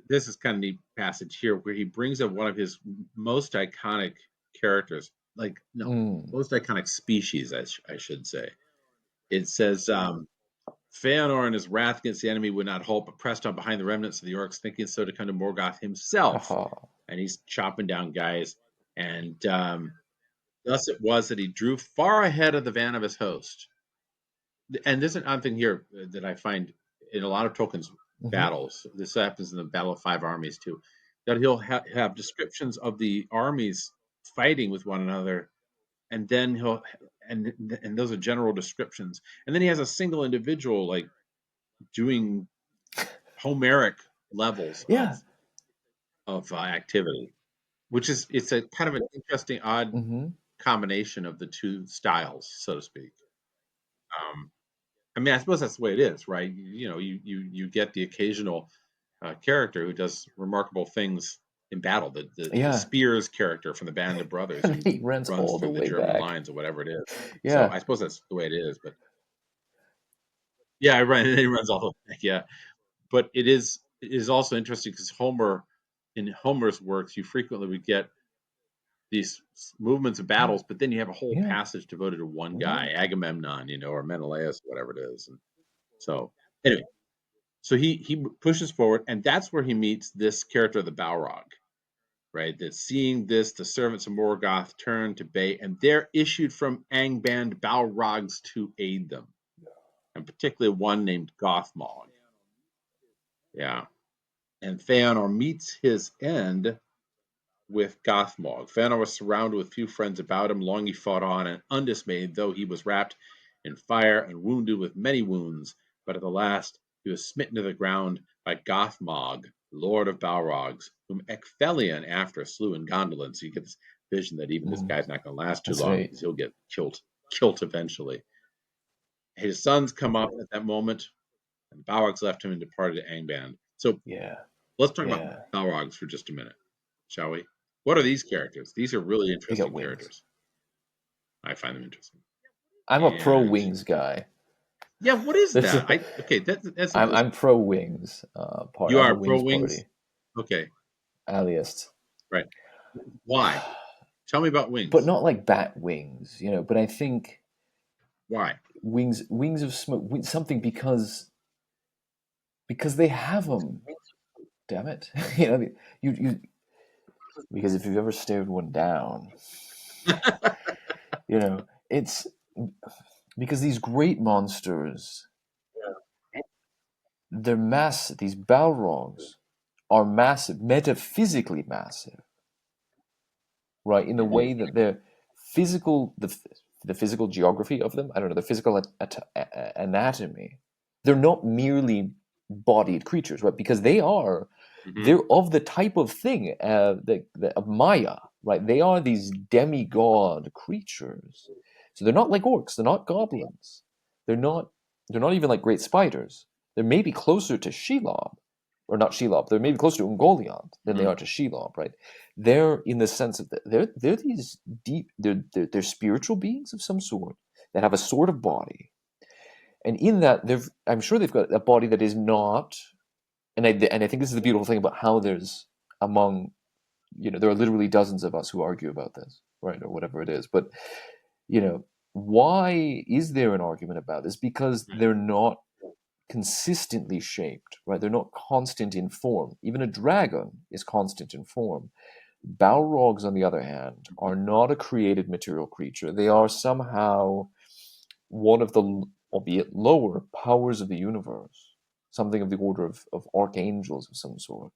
[SPEAKER 2] This is kind of neat passage here where he brings up one of his most iconic characters, like no, most iconic species, I should say. It says, Feanor in his wrath against the enemy would not halt, but pressed on behind the remnants of the orcs, thinking so to come to Morgoth himself.
[SPEAKER 1] Aha.
[SPEAKER 2] And he's chopping down guys. And thus it was that he drew far ahead of the van of his host. And there's an odd thing here that I find in a lot of Tolkien's battles. This happens in the Battle of Five Armies too. That he'll have descriptions of the armies fighting with one another, and then and those are general descriptions. And then he has a single individual like doing Homeric levels
[SPEAKER 1] Yeah.
[SPEAKER 2] of activity, which is it's a kind of an interesting, odd combination of the two styles, so to speak. I mean, I suppose that's the way it is, right? You get the occasional character who does remarkable things in battle. The
[SPEAKER 1] Yeah.
[SPEAKER 2] Spears character from the Band of Brothers
[SPEAKER 1] And
[SPEAKER 2] who
[SPEAKER 1] he runs all the
[SPEAKER 2] through the
[SPEAKER 1] way
[SPEAKER 2] German
[SPEAKER 1] back.
[SPEAKER 2] lines or whatever it is. So
[SPEAKER 1] Yeah.
[SPEAKER 2] I suppose that's the way it is. But yeah, right. He runs all the way back. Yeah, but it is also interesting because in Homer's works, you frequently would get these movements of battles, but then you have a whole
[SPEAKER 1] Yeah.
[SPEAKER 2] passage devoted to one guy, Agamemnon, or Menelaus, whatever it is. And so anyway, so he pushes forward, and that's where he meets this character, the Balrog, right? That seeing this, the servants of Morgoth turn to bay, and they're issued from Angband Balrogs to aid them, and particularly one named Gothmog. Yeah, and Feanor meets his end with Gothmog. Feanor was surrounded with few friends about him. Long he fought on, and undismayed, though he was wrapped in fire and wounded with many wounds. But at the last he was smitten to the ground by Gothmog, lord of Balrogs, whom Ecthelion after slew in Gondolin. So you get this vision that even this guy's not going to last too
[SPEAKER 1] That's
[SPEAKER 2] long
[SPEAKER 1] right.
[SPEAKER 2] because he'll get killed eventually. His sons come up at that moment, and Balrogs left him and departed to Angband. So
[SPEAKER 1] Yeah.
[SPEAKER 2] let's talk about
[SPEAKER 1] Yeah.
[SPEAKER 2] Balrogs for just a minute, shall we? What are these characters? These are really
[SPEAKER 1] They got
[SPEAKER 2] interesting
[SPEAKER 1] wings.
[SPEAKER 2] characters. I find them interesting.
[SPEAKER 1] I'm a pro
[SPEAKER 2] And
[SPEAKER 1] wings guy.
[SPEAKER 2] yeah, what is that? That's interesting.
[SPEAKER 1] I'm pro wings.
[SPEAKER 2] You
[SPEAKER 1] I'm a
[SPEAKER 2] are pro
[SPEAKER 1] wings
[SPEAKER 2] wings?
[SPEAKER 1] party.
[SPEAKER 2] Okay,
[SPEAKER 1] Aliast.
[SPEAKER 2] right. Why? Tell me about
[SPEAKER 1] But
[SPEAKER 2] wings.
[SPEAKER 1] not like bat wings, But I think
[SPEAKER 2] Why?
[SPEAKER 1] wings of smoke, something because they have them. Damn it, you because if you've ever stared one down, it's because these great monsters, they're massive. These Balrogs are massive, metaphysically massive, right? In the way that they're physical, the physical geography of them, I don't know, the physical anatomy, they're not merely bodied creatures, right? Because they're of the type of thing, of Maya, right? They are these demigod creatures. So they're not like orcs, they're not goblins. They're not they're not even like great spiders. They're maybe closer to Shelob, or not Shelob. They're maybe closer to Ungoliant than they are to Shelob, right? They're in the sense of they're these deep they're spiritual beings of some sort that have a sort of body, and in that I'm sure they've got a body that is not, and I think this is the beautiful thing about how there's among there are literally dozens of us who argue about this, right, or whatever it is, but why is there an argument about this? Because they're not consistently shaped, right? They're not constant in form. Even a dragon is constant in form. Balrogs, on the other hand, are not a created material creature. They are somehow one of the, albeit lower, powers of the universe, something of the order of archangels of some sort.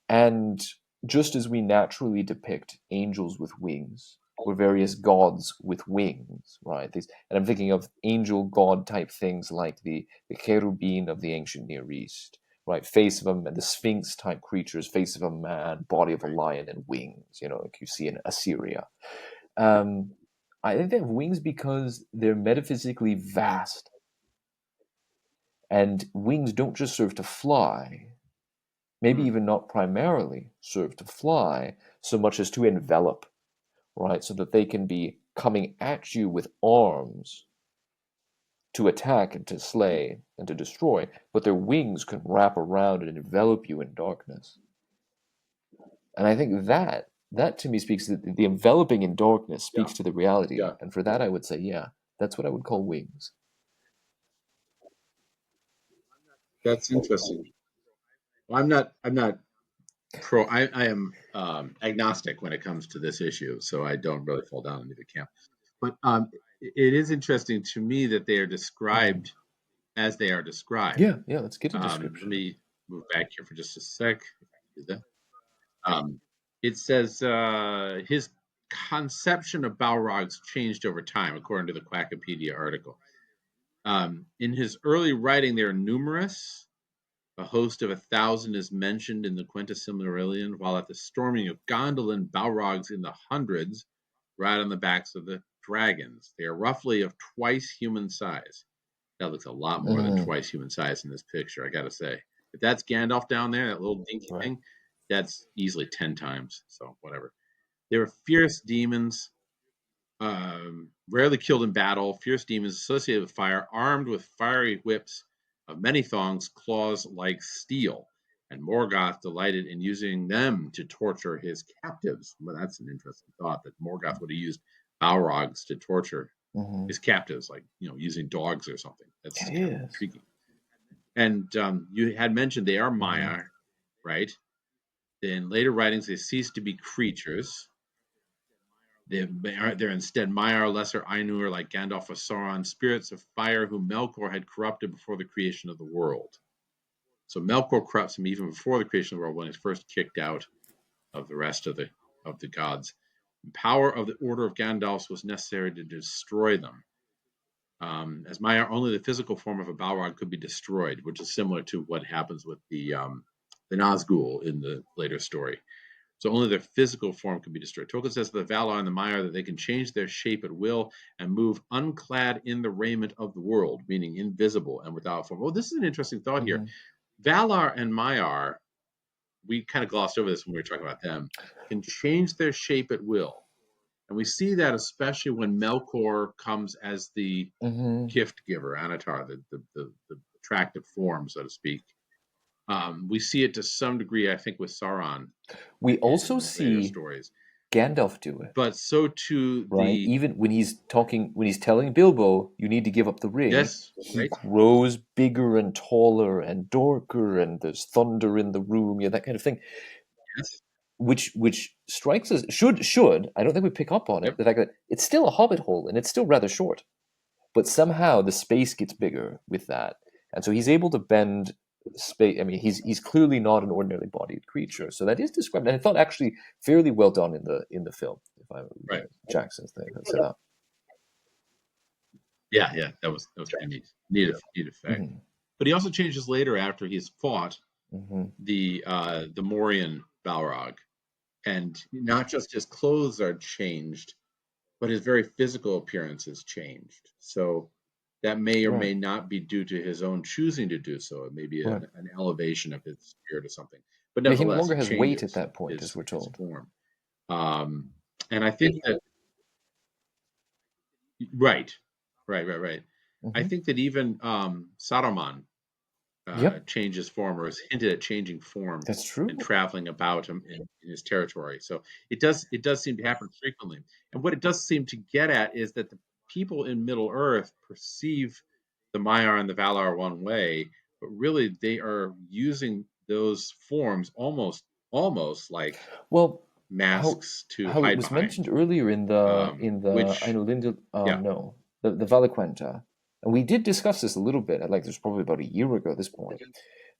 [SPEAKER 1] And just as we naturally depict angels with wings, or various gods with wings, right? And I'm thinking of angel god type things like the cherubim of the ancient Near East, right? Face of and the sphinx type creatures, face of a man, body of a lion, and wings, like you see in Assyria. I think they have wings because they're metaphysically vast, and wings don't just serve to fly, maybe even not primarily serve to fly so much as to envelop, right? So that they can be coming at you with arms to attack and to slay and to destroy, but their wings can wrap around and envelop you in darkness. And I think that to me speaks to the enveloping in darkness speaks to the reality.
[SPEAKER 2] Yeah.
[SPEAKER 1] And for that, I would say, yeah, that's what I would call wings.
[SPEAKER 2] That's interesting. Well, I'm not pro. I am agnostic when it comes to this issue, so I don't really fall down into the camp. But it is interesting to me that they are described as they are described.
[SPEAKER 1] Yeah, let's get a
[SPEAKER 2] Let
[SPEAKER 1] description.
[SPEAKER 2] me move back here for just a sec. Do that. It says his conception of Balrogs changed over time, according to the Quackopedia article. In his early writing, they are numerous. A host of 1,000 is mentioned in the Quenta Silmarillion, while at the storming of Gondolin, Balrogs in the hundreds ride on the backs of the dragons. They are roughly of twice human size. That looks a lot more than twice human size in this picture, I gotta say. If that's Gandalf down there, that little dinky thing, that's easily 10 times. So whatever. They were fierce demons, rarely killed in battle, fierce demons associated with fire, armed with fiery whips of many thongs, claws like steel. And Morgoth delighted in using them to torture his captives. Well, that's an interesting thought that Morgoth would have used Balrogs to torture his captives, like using dogs or something. That's kind of intriguing. And you had mentioned they are Maiar, right? In later writings, they cease to be creatures. They're instead Maiar, lesser Ainur, like Gandalf or Sauron, spirits of fire whom Melkor had corrupted before the creation of the world. So Melkor corrupts him even before the creation of the world when he's first kicked out of the rest of the gods. The power of the Order of Gandalf's was necessary to destroy them. As Maiar, only the physical form of a Balrog could be destroyed, which is similar to what happens with the Nazgul in the later story. So only their physical form can be destroyed. Tolkien says to the Valar and the Maiar that they can change their shape at will and move unclad in the raiment of the world, meaning invisible and without form. Oh, this is an interesting thought here. Valar and Maiar, we kind of glossed over this when we were talking about them, can change their shape at will. And we see that especially when Melkor comes as the gift giver, Anatar, the attractive form, so to speak. We see it to some degree, I think, with Sauron.
[SPEAKER 1] We also see
[SPEAKER 2] stories.
[SPEAKER 1] Gandalf do it.
[SPEAKER 2] But so too
[SPEAKER 1] right? Even when he's telling Bilbo, you need to give up the ring,
[SPEAKER 2] yes,
[SPEAKER 1] he
[SPEAKER 2] right?
[SPEAKER 1] grows bigger and taller and darker, and there's thunder in the room, that kind of thing.
[SPEAKER 2] Yes.
[SPEAKER 1] Which strikes us should I don't think we pick up on it, the fact that it's still a hobbit hole and it's still rather short, but somehow the space gets bigger with that, and so he's able to bend space. I mean, he's clearly not an ordinarily bodied creature, so that is described, and I thought actually fairly well done in the film. If I Jackson's thing, that's it up.
[SPEAKER 2] Yeah, that was pretty neat effect. But he also changes later after he's fought the Morian Balrog, and not just his clothes are changed, but his very physical appearance has changed. So that may or may not be due to his own choosing to do so. It may be an elevation of his spirit or something. But nevertheless,
[SPEAKER 1] he no longer has weight at
[SPEAKER 2] changes
[SPEAKER 1] that point, as we're told.
[SPEAKER 2] Form. And I think that right. I think that even Saruman changes form, or is hinted at changing form.
[SPEAKER 1] That's true.
[SPEAKER 2] And traveling about him in his territory. So it does seem to happen frequently. And what it does seem to get at is that the people in Middle Earth perceive the Maiar and the Valar one way, but really they are using those forms almost like masks to
[SPEAKER 1] how
[SPEAKER 2] hide
[SPEAKER 1] it was
[SPEAKER 2] behind.
[SPEAKER 1] mentioned earlier in the Ainulindal, the Valaquenta, and we did discuss this a little bit. Like there's probably about a year ago at this point.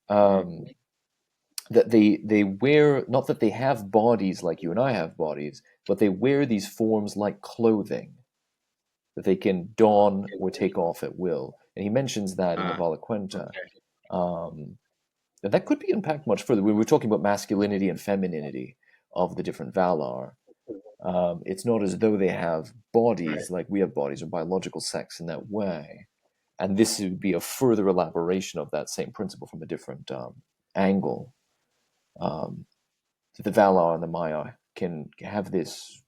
[SPEAKER 1] That they wear, not that they have bodies like you and I have bodies, but they wear these forms like clothing that they can don or take off at will. And he mentions that in the Valaquenta. That could be unpacked much further. We were talking about masculinity and femininity of the different Valar. It's not as though they have bodies like we have bodies, or biological sex in that way. And this would be a further elaboration of that same principle from a different angle. The Valar and the Maiar can have this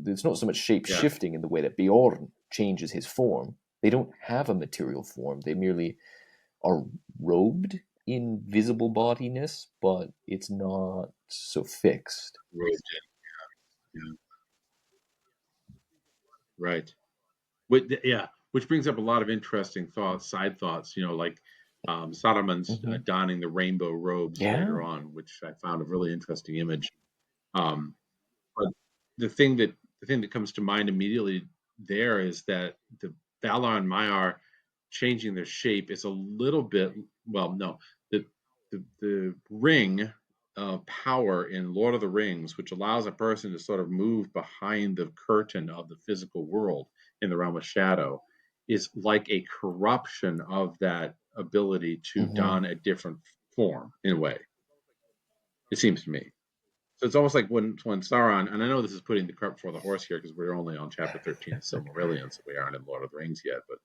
[SPEAKER 1] it's not so much shape
[SPEAKER 2] Yeah.
[SPEAKER 1] shifting in the way that Bjorn changes his form. They don't have a material form. They merely are robed in visible bodiness, but it's not so fixed.
[SPEAKER 2] Robed in. Yeah. Right. Which brings up a lot of interesting thoughts, side thoughts. Like Saruman's
[SPEAKER 1] Hmm.
[SPEAKER 2] donning the rainbow robes
[SPEAKER 1] Yeah.
[SPEAKER 2] later on, which I found a really interesting image. Um, but the thing that comes to mind immediately there is that the Valar and Maiar changing their shape is a little bit, well, no, the ring of power in Lord of the Rings, which allows a person to sort of move behind the curtain of the physical world in the realm of shadow, is like a corruption of that ability to
[SPEAKER 1] Hmm.
[SPEAKER 2] don a different form in a way. It seems to me. So it's almost like when Sauron, and I know this is putting the cart before the horse here because we're only on chapter 13 of Silmarillion, so we aren't in Lord of the Rings yet. But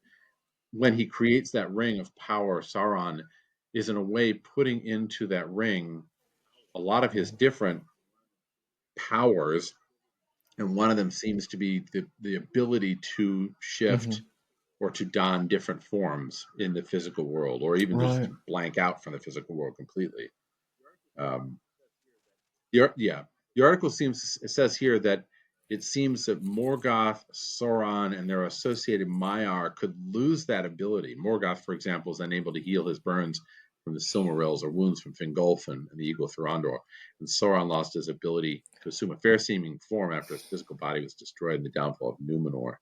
[SPEAKER 2] when he creates that ring of power, Sauron is in a way putting into that ring a lot of his different powers, and one of them seems to be the ability to
[SPEAKER 1] Hmm.
[SPEAKER 2] shift or to don different forms in the physical world, or even just
[SPEAKER 1] Right.
[SPEAKER 2] to blank out from the physical world completely. Um, yeah, the article it says here that it seems that Morgoth, Sauron, and their associated Maiar could lose that ability. Morgoth, for example, is unable to heal his burns from the Silmarils or wounds from Fingolfin and the Eagle Thorondor, and Sauron lost his ability to assume a fair-seeming form after his physical body was destroyed in the downfall of Numenor.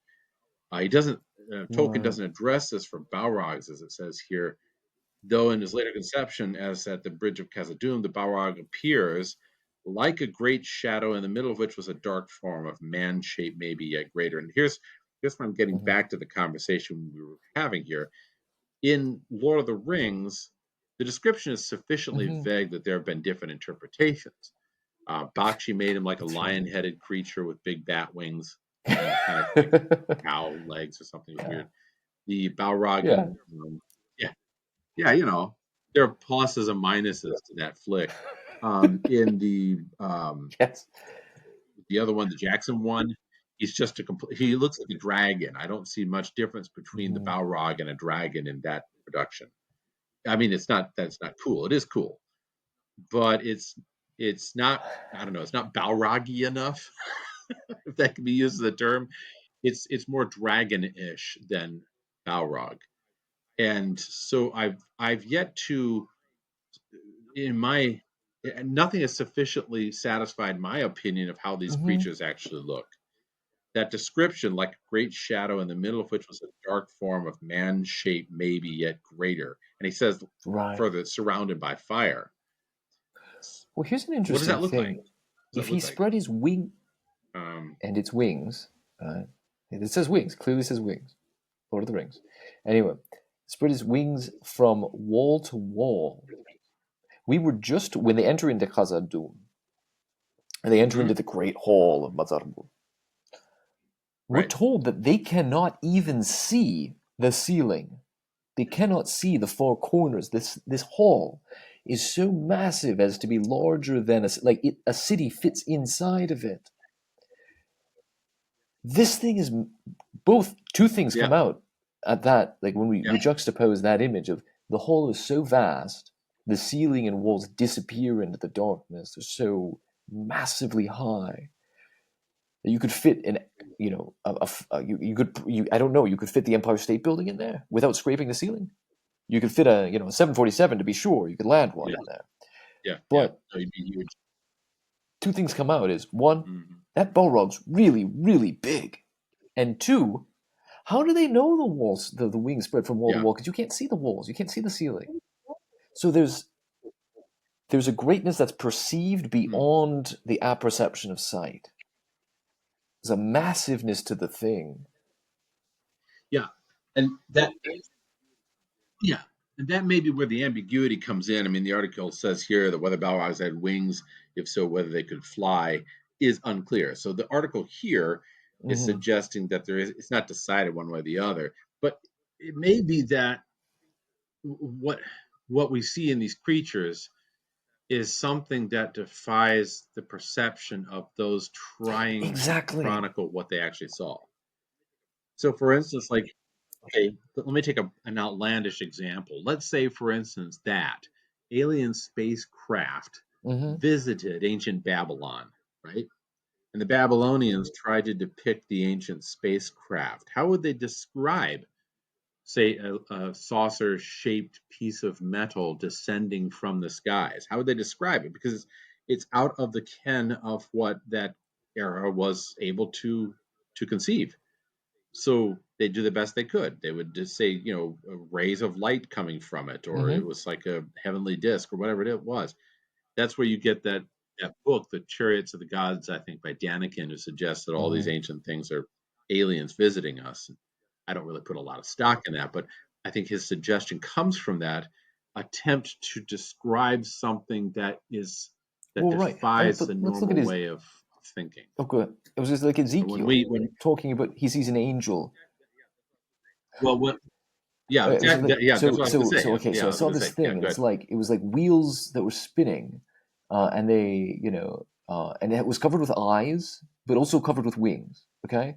[SPEAKER 2] He doesn't. Tolkien
[SPEAKER 1] Right.
[SPEAKER 2] doesn't address this for Balrogs, as it says here, though in his later conception, as at the Bridge of Khazad-dûm, the Balrog appears like a great shadow, in the middle of which was a dark form of man shape, maybe yet greater. And here's where I'm getting
[SPEAKER 1] Hmm.
[SPEAKER 2] back to the conversation we were having here. In Lord of the Rings, the description is sufficiently
[SPEAKER 1] Hmm.
[SPEAKER 2] vague that there have been different interpretations. Bakshi made him like a
[SPEAKER 1] That's right.
[SPEAKER 2] lion-headed creature with big bat wings and kind of like cow legs or something. It was
[SPEAKER 1] Yeah.
[SPEAKER 2] weird. The Balrog
[SPEAKER 1] Yeah.
[SPEAKER 2] and yeah, yeah, there are pluses and minuses to that flick. In
[SPEAKER 1] Yes.
[SPEAKER 2] the other one, the Jackson one, he's just a complete. He looks like a dragon. I don't see much difference between the
[SPEAKER 1] Hmm.
[SPEAKER 2] Balrog and a dragon in that production. I mean, it's not that's not cool. It is cool, but it's not. I don't know. It's not Balroggy enough, if that can be used as a term. It's more dragon-ish than Balrog, and so I've yet to in my nothing has sufficiently satisfied my opinion of how these
[SPEAKER 1] Hmm.
[SPEAKER 2] creatures actually look. That description, like a great shadow in the middle of which was a dark form of man shape, maybe yet greater. And he says
[SPEAKER 1] Right.
[SPEAKER 2] further, surrounded by fire.
[SPEAKER 1] Well, here's an
[SPEAKER 2] What does
[SPEAKER 1] interesting
[SPEAKER 2] that look like?
[SPEAKER 1] thing.
[SPEAKER 2] What does
[SPEAKER 1] If
[SPEAKER 2] that
[SPEAKER 1] he
[SPEAKER 2] look like?
[SPEAKER 1] spread his wing
[SPEAKER 2] Um,
[SPEAKER 1] and its wings, it says wings, clearly says wings. Lord of the Rings. Anyway, spread his wings from wall to wall. We were just when they enter into Khazad-dûm, and they enter into
[SPEAKER 2] mhm,
[SPEAKER 1] the great hall of Mazarbul. We're
[SPEAKER 2] right.
[SPEAKER 1] told that they cannot even see the ceiling. They cannot see the four corners. This hall is so massive as to be larger than a city fits inside of it. This thing is both two things come
[SPEAKER 2] Yeah,
[SPEAKER 1] out at that, like when we
[SPEAKER 2] yeah,
[SPEAKER 1] juxtapose that image of the hall is so vast, the ceiling and walls disappear into the darkness. They're so massively high that you could fit in, you could, I don't know, you could fit the Empire State Building in there without scraping the ceiling. You could fit a 747 to be sure. You could land one
[SPEAKER 2] yeah,
[SPEAKER 1] in there.
[SPEAKER 2] yeah, yeah.
[SPEAKER 1] But
[SPEAKER 2] So you'd be huge.
[SPEAKER 1] two things come out is one,
[SPEAKER 2] Mhm.
[SPEAKER 1] that Balrog's really, really big. And two, how do they know the walls, the wings spread from wall to
[SPEAKER 2] Yeah.
[SPEAKER 1] wall? Because you can't see the walls, you can't see the ceiling. So there's a greatness that's perceived
[SPEAKER 2] Mhm.
[SPEAKER 1] beyond the apperception of sight. There's a massiveness to the thing.
[SPEAKER 2] Yeah. And that Yeah, and that may be where the ambiguity comes in. I mean, the article says here that whether Balrogs had wings, if so, whether they could fly, is unclear. So the article here is
[SPEAKER 1] Hmm.
[SPEAKER 2] suggesting that it's not decided one way or the other, but it may be that what what we see in these creatures is something that defies the perception of those trying to
[SPEAKER 1] Exactly.
[SPEAKER 2] chronicle what they actually saw. So, for instance, like, okay, let me take an outlandish example. Let's say, for instance, that alien spacecraft
[SPEAKER 1] Mm-hmm.
[SPEAKER 2] visited ancient Babylon, right? And the Babylonians tried to depict the ancient spacecraft. How would they describe, say, a saucer shaped piece of metal descending from the skies? How would they describe it? Because it's out of the ken of what that era was able to conceive. So they do the best they could. They would just say, rays of light coming from it, or it
[SPEAKER 1] Mm-hmm.
[SPEAKER 2] was like a heavenly disc, or whatever it was. That's where you get that book, The Chariots of the Gods, I think, by Daniken, who suggests that all these
[SPEAKER 1] Mm-hmm.
[SPEAKER 2] ancient things are aliens visiting us. I don't really put a lot of stock in that, but I think his suggestion comes from that attempt to describe something that
[SPEAKER 1] Well, right. I mean,
[SPEAKER 2] defies
[SPEAKER 1] but
[SPEAKER 2] the
[SPEAKER 1] let's look at
[SPEAKER 2] normal
[SPEAKER 1] his.
[SPEAKER 2] way of thinking.
[SPEAKER 1] Okay, it was just like
[SPEAKER 2] When we
[SPEAKER 1] Ezekiel
[SPEAKER 2] when
[SPEAKER 1] talking about he sees an angel.
[SPEAKER 2] well what yeah,
[SPEAKER 1] It was just like
[SPEAKER 2] yeah, that's what I was gonna say.
[SPEAKER 1] okay. So
[SPEAKER 2] Yeah,
[SPEAKER 1] I
[SPEAKER 2] I was
[SPEAKER 1] saw
[SPEAKER 2] gonna
[SPEAKER 1] this
[SPEAKER 2] say, yeah,
[SPEAKER 1] thing, and
[SPEAKER 2] go ahead.
[SPEAKER 1] it was like wheels that were spinning, and they and it was covered with eyes, but also covered with wings. Okay,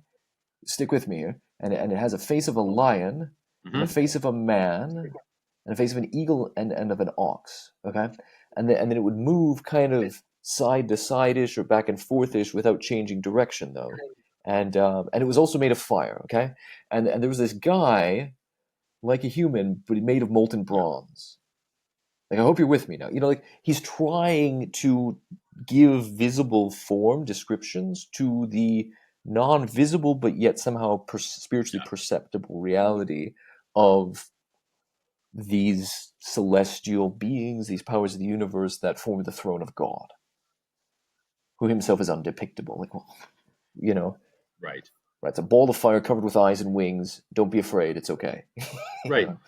[SPEAKER 1] stick with me here, and it has a face of a lion, and a
[SPEAKER 2] Hmm.
[SPEAKER 1] face of a man, and a face of an eagle, and of an ox. Okay, and then it would move kind of side to side ish or back and forth ish without changing direction though, and it was also made of fire. Okay, and there was this guy like a human, but made of molten
[SPEAKER 2] Yeah,
[SPEAKER 1] bronze. Like I hope you're with me now. Like he's trying to give visible form descriptions to the non-visible but yet somehow spiritually
[SPEAKER 2] yeah,
[SPEAKER 1] perceptible reality of these celestial beings, these powers of the universe that form the throne of God, who himself is undepictable. Like, well, you know,
[SPEAKER 2] right,
[SPEAKER 1] right? It's a ball of fire covered with eyes and wings. Don't be afraid. It's okay. you
[SPEAKER 2] right.
[SPEAKER 1] know?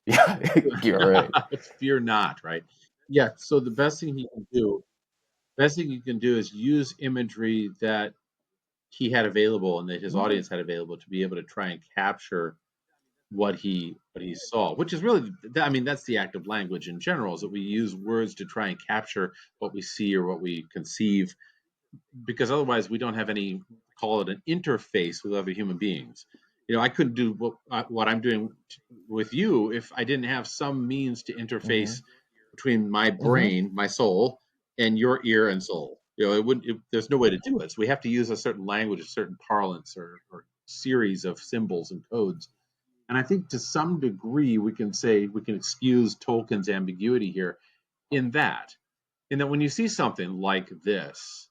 [SPEAKER 1] Yeah, you're right.
[SPEAKER 2] Fear not, right? Yeah. So the best thing you can do is use imagery that he had available and that his
[SPEAKER 1] Mhm.
[SPEAKER 2] audience had available to be able to try and capture what he saw, which is really, I mean, that's the act of language in general, is that we use words to try and capture what we see or what we conceive, because otherwise we don't have any, call it an interface with other human beings. I couldn't do what I'm doing with you if I didn't have some means to interface
[SPEAKER 1] Mhm.
[SPEAKER 2] between my
[SPEAKER 1] Mhm.
[SPEAKER 2] brain, my soul, and your ear and soul. It wouldn't. There's no way to do it. So we have to use a certain language, a certain parlance, or series of symbols and codes. And I think to some degree we can say we can excuse Tolkien's ambiguity here in that, when you see something like this,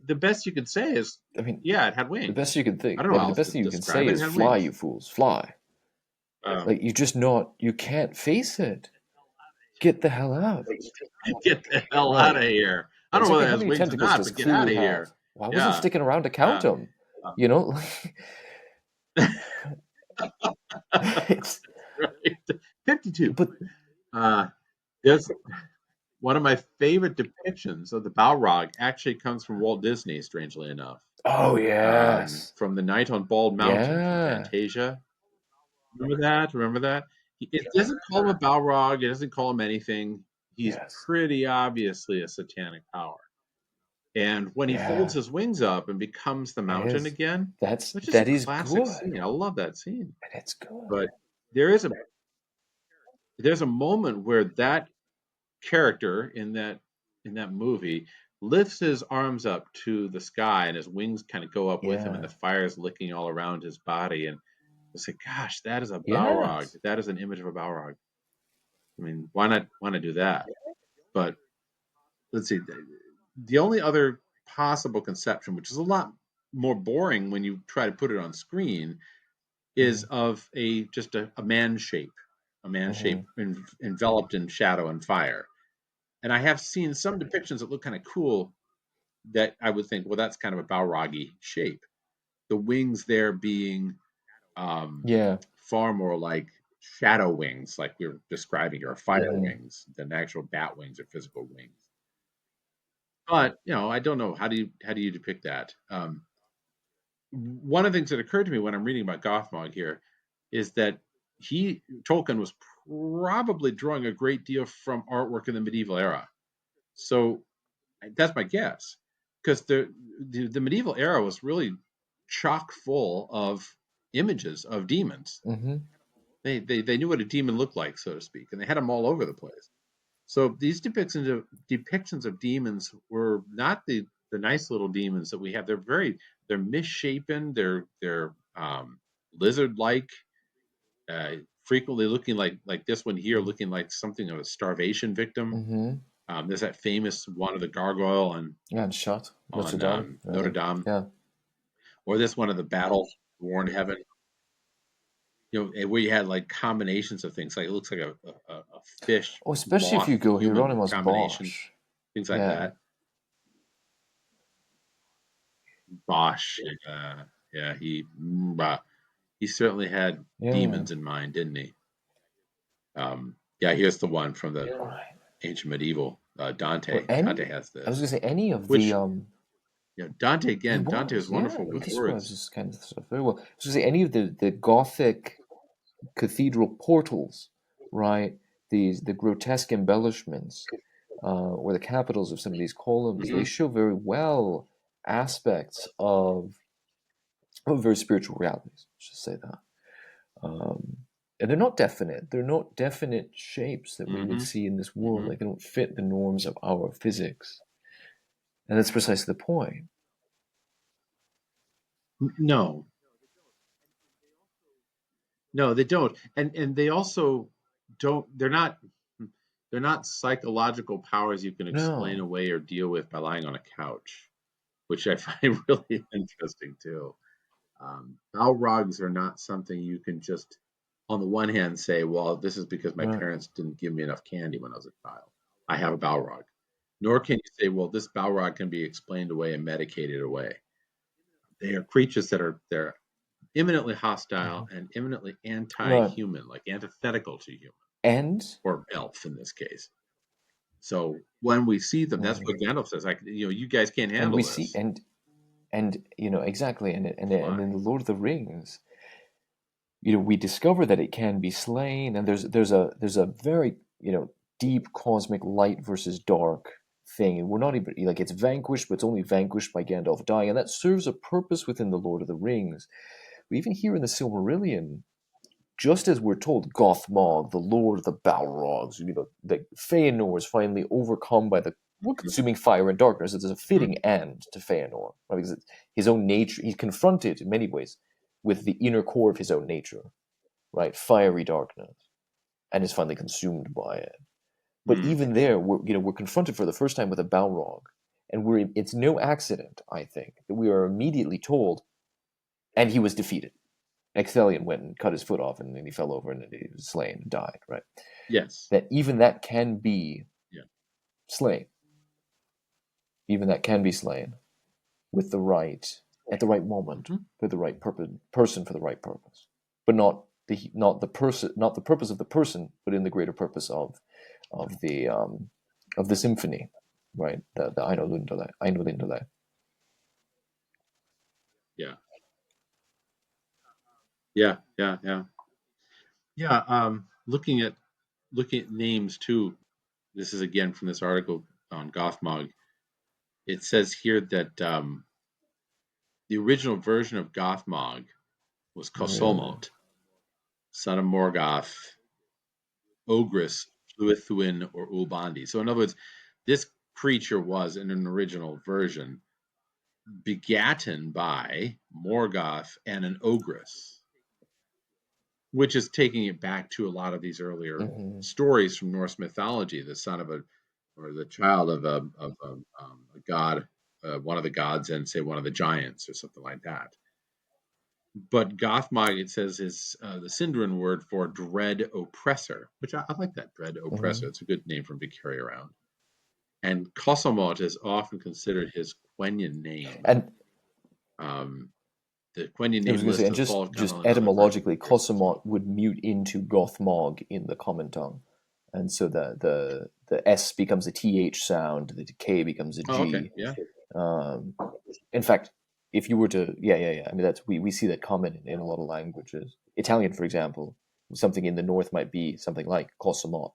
[SPEAKER 2] the best you could say is,
[SPEAKER 1] I mean,
[SPEAKER 2] yeah, it had
[SPEAKER 1] the best
[SPEAKER 2] wings.
[SPEAKER 1] you can
[SPEAKER 2] I
[SPEAKER 1] think.
[SPEAKER 2] don't
[SPEAKER 1] Yeah,
[SPEAKER 2] know
[SPEAKER 1] but
[SPEAKER 2] how
[SPEAKER 1] the
[SPEAKER 2] else
[SPEAKER 1] best
[SPEAKER 2] to
[SPEAKER 1] thing you can
[SPEAKER 2] describe
[SPEAKER 1] say
[SPEAKER 2] it. It
[SPEAKER 1] is
[SPEAKER 2] had
[SPEAKER 1] fly, you
[SPEAKER 2] wings.
[SPEAKER 1] fools, fly.
[SPEAKER 2] Um,
[SPEAKER 1] Like you can't face it. Get the hell out.
[SPEAKER 2] get the hell out of
[SPEAKER 1] Right.
[SPEAKER 2] here. I don't know
[SPEAKER 1] Exactly.
[SPEAKER 2] whether it
[SPEAKER 1] How
[SPEAKER 2] has
[SPEAKER 1] many
[SPEAKER 2] wings or
[SPEAKER 1] tentacles
[SPEAKER 2] not,
[SPEAKER 1] does
[SPEAKER 2] but get out
[SPEAKER 1] clearly
[SPEAKER 2] of
[SPEAKER 1] have?
[SPEAKER 2] here.
[SPEAKER 1] Why wasn't
[SPEAKER 2] Yeah.
[SPEAKER 1] sticking around to count
[SPEAKER 2] Yeah.
[SPEAKER 1] them?
[SPEAKER 2] Uh,
[SPEAKER 1] You know, it's
[SPEAKER 2] right. 52.
[SPEAKER 1] but
[SPEAKER 2] Uh, there's one of my favorite depictions of the Balrog actually comes from Walt Disney, strangely enough.
[SPEAKER 1] oh yes,
[SPEAKER 2] From The Night on Bald Mountain from
[SPEAKER 1] yeah,
[SPEAKER 2] Fantasia. Remember that? Remember that? It doesn't call him a Balrog. It doesn't call him anything. He's
[SPEAKER 1] yes,
[SPEAKER 2] pretty obviously a satanic power. And when he folds
[SPEAKER 1] yeah.
[SPEAKER 2] his wings up and becomes the
[SPEAKER 1] It
[SPEAKER 2] mountain
[SPEAKER 1] is.
[SPEAKER 2] again, which is a
[SPEAKER 1] That is
[SPEAKER 2] classic
[SPEAKER 1] good.
[SPEAKER 2] scene. I love that scene.
[SPEAKER 1] It's good.
[SPEAKER 2] But there is a there's a moment where that character in that movie lifts his arms up to the sky and his wings kind of go up with him and the
[SPEAKER 1] Yeah.
[SPEAKER 2] fire's licking all around his body, and it's like, gosh, that is a Balrog.
[SPEAKER 1] Yes.
[SPEAKER 2] That is an image of a Balrog. I mean, why not do that? But let's see. The only other possible conception, which is a lot more boring when you try to put it on screen, is
[SPEAKER 1] Hmm.
[SPEAKER 2] of just a man shape,
[SPEAKER 1] Hmm.
[SPEAKER 2] enveloped in shadow and fire. And I have seen some depictions that look kind of cool that I would think, well, that's kind of a Balroggy shape. The wings there being um,
[SPEAKER 1] Yeah.
[SPEAKER 2] far more like shadow wings, like we were describing here, or fire
[SPEAKER 1] Hmm.
[SPEAKER 2] wings than actual bat wings or physical wings. But I don't know, how do you depict that? One of the things that occurred to me when I'm reading about Gothmog here is that Tolkien was probably drawing a great deal from artwork in the medieval era. So that's my guess, because the medieval era was really chock full of images of demons.
[SPEAKER 1] Mm-hmm.
[SPEAKER 2] They knew what a demon looked like, so to speak, and they had them all over the place. So these depictions of demons were not the nice little demons that we have. They're misshapen. They're lizard like, frequently looking like this one here, looking like something of a starvation victim.
[SPEAKER 1] Mm-hmm.
[SPEAKER 2] There's that famous one of the gargoyle
[SPEAKER 1] Yeah, and shut Notre
[SPEAKER 2] on
[SPEAKER 1] Dame.
[SPEAKER 2] Notre Dame,
[SPEAKER 1] Yeah.
[SPEAKER 2] or this one of the battles worn heaven. Where you had like combinations of things, like it looks like a fish,
[SPEAKER 1] Oh, especially if you
[SPEAKER 2] moth,
[SPEAKER 1] go
[SPEAKER 2] human
[SPEAKER 1] Hieronymus
[SPEAKER 2] combination,
[SPEAKER 1] Bosch.
[SPEAKER 2] things like
[SPEAKER 1] Yeah.
[SPEAKER 2] that. Bosch, yeah, he certainly had
[SPEAKER 1] Yeah.
[SPEAKER 2] demons in mind, didn't he? Yeah, here's the one from the
[SPEAKER 1] Right.
[SPEAKER 2] ancient medieval,
[SPEAKER 1] Well,
[SPEAKER 2] Dante. Dante
[SPEAKER 1] any
[SPEAKER 2] has
[SPEAKER 1] I was gonna
[SPEAKER 2] this,
[SPEAKER 1] say any of the
[SPEAKER 2] which Dante
[SPEAKER 1] he
[SPEAKER 2] again. Dante
[SPEAKER 1] was,
[SPEAKER 2] was
[SPEAKER 1] yeah,
[SPEAKER 2] wonderful
[SPEAKER 1] he
[SPEAKER 2] with
[SPEAKER 1] describes
[SPEAKER 2] words.
[SPEAKER 1] this kind of stuff very well. I was gonna say any of the Gothic cathedral portals, right? The grotesque embellishments, or the capitals of some of these columns, they
[SPEAKER 2] Hmm.
[SPEAKER 1] show very well aspects of very spiritual realities. Let's just say that. Um, and they're not definite. They're not definite shapes that we would
[SPEAKER 2] Hmm.
[SPEAKER 1] see in this world.
[SPEAKER 2] Hmm.
[SPEAKER 1] Like they don't fit the norms of our physics. And that's precisely the point.
[SPEAKER 2] No, no, they don't, and they also don't. They're not psychological powers you can explain
[SPEAKER 1] No.
[SPEAKER 2] away or deal with by lying on a couch, which I find really interesting too. Balrogs are not something you can just, on the one hand, say, well, this is because my
[SPEAKER 1] Right.
[SPEAKER 2] parents didn't give me enough candy when I was a child. I have a Balrog. Nor can you say, well, this Balrog can be explained away and medicated away. They are creatures that are they're imminently hostile
[SPEAKER 1] Mhm.
[SPEAKER 2] and imminently
[SPEAKER 1] Right.
[SPEAKER 2] anti-human, like antithetical to human,
[SPEAKER 1] And
[SPEAKER 2] or elf in this case. So when we see them, that's
[SPEAKER 1] right.
[SPEAKER 2] what Gandalf says. Like, you guys can't
[SPEAKER 1] And we
[SPEAKER 2] handle
[SPEAKER 1] see
[SPEAKER 2] this.
[SPEAKER 1] and exactly, and
[SPEAKER 2] Fly.
[SPEAKER 1] in the Lord of the Rings, we discover that it can be slain, and there's a very deep cosmic light versus dark thing, and we're not even like it's vanquished, but it's only vanquished by Gandalf dying, and that serves a purpose within the Lord of the Rings. We even hear in the Silmarillion, just as we're told, Gothmog, the Lord of the Balrogs, that Feanor is finally overcome by the consuming fire and darkness. It's a
[SPEAKER 2] Mhm.
[SPEAKER 1] fitting end to Feanor, right? Because his own nature, he's confronted in many ways with the inner core of his own nature, right? Fiery darkness, and is finally consumed by it. But
[SPEAKER 2] Mm.
[SPEAKER 1] even there, we're confronted for the first time with a Balrog, and it's no accident, I think, that we are immediately told, and he was defeated. Ecthelion went and cut his foot off, and then he fell over, and then he was slain and died. Right?
[SPEAKER 2] Yes.
[SPEAKER 1] That even that can be
[SPEAKER 2] Yeah.
[SPEAKER 1] slain. Even that can be slain with the right at the right moment
[SPEAKER 2] Hmm.
[SPEAKER 1] for the right person for the right purpose, but not the purpose of the person, but in the greater purpose of the symphony, right? The Eino Lindale.
[SPEAKER 2] Yeah. Yeah. Yeah. Yeah. Yeah. Looking at names too. This is again from this article on Gothmog. It says here that the original version of Gothmog was
[SPEAKER 1] Really?
[SPEAKER 2] Kosolmot, son of Morgoth, Ogris, Fluithuin, or Ulbandi. So in other words, this creature was in an original version begotten by Morgoth and an ogress, which is taking it back to a lot of these earlier
[SPEAKER 1] Hmm.
[SPEAKER 2] stories from Norse mythology. The son of a, or the child of a god, one of the gods, and say one of the giants or something like that. But Gothmog, it says, is the Sindarin word for dread oppressor, which I like that, dread oppressor.
[SPEAKER 1] Hmm.
[SPEAKER 2] It's a good name for him to carry around. And Kosomot is often considered his Quenya name.
[SPEAKER 1] And
[SPEAKER 2] Um, the Quenya
[SPEAKER 1] I was
[SPEAKER 2] name
[SPEAKER 1] going to say,
[SPEAKER 2] list
[SPEAKER 1] and
[SPEAKER 2] has followed kind
[SPEAKER 1] just
[SPEAKER 2] of another version
[SPEAKER 1] etymologically,
[SPEAKER 2] for years as
[SPEAKER 1] Kosamot
[SPEAKER 2] well.
[SPEAKER 1] would mute into Gothmog in the common tongue, and so the S becomes a TH sound, the K becomes a
[SPEAKER 2] Oh, okay.
[SPEAKER 1] G.
[SPEAKER 2] Yeah.
[SPEAKER 1] Um, in fact, if you were to, yeah, yeah, yeah. I mean, we see that common in a lot of languages. Italian, for example, something in the north might be something like Kosamot,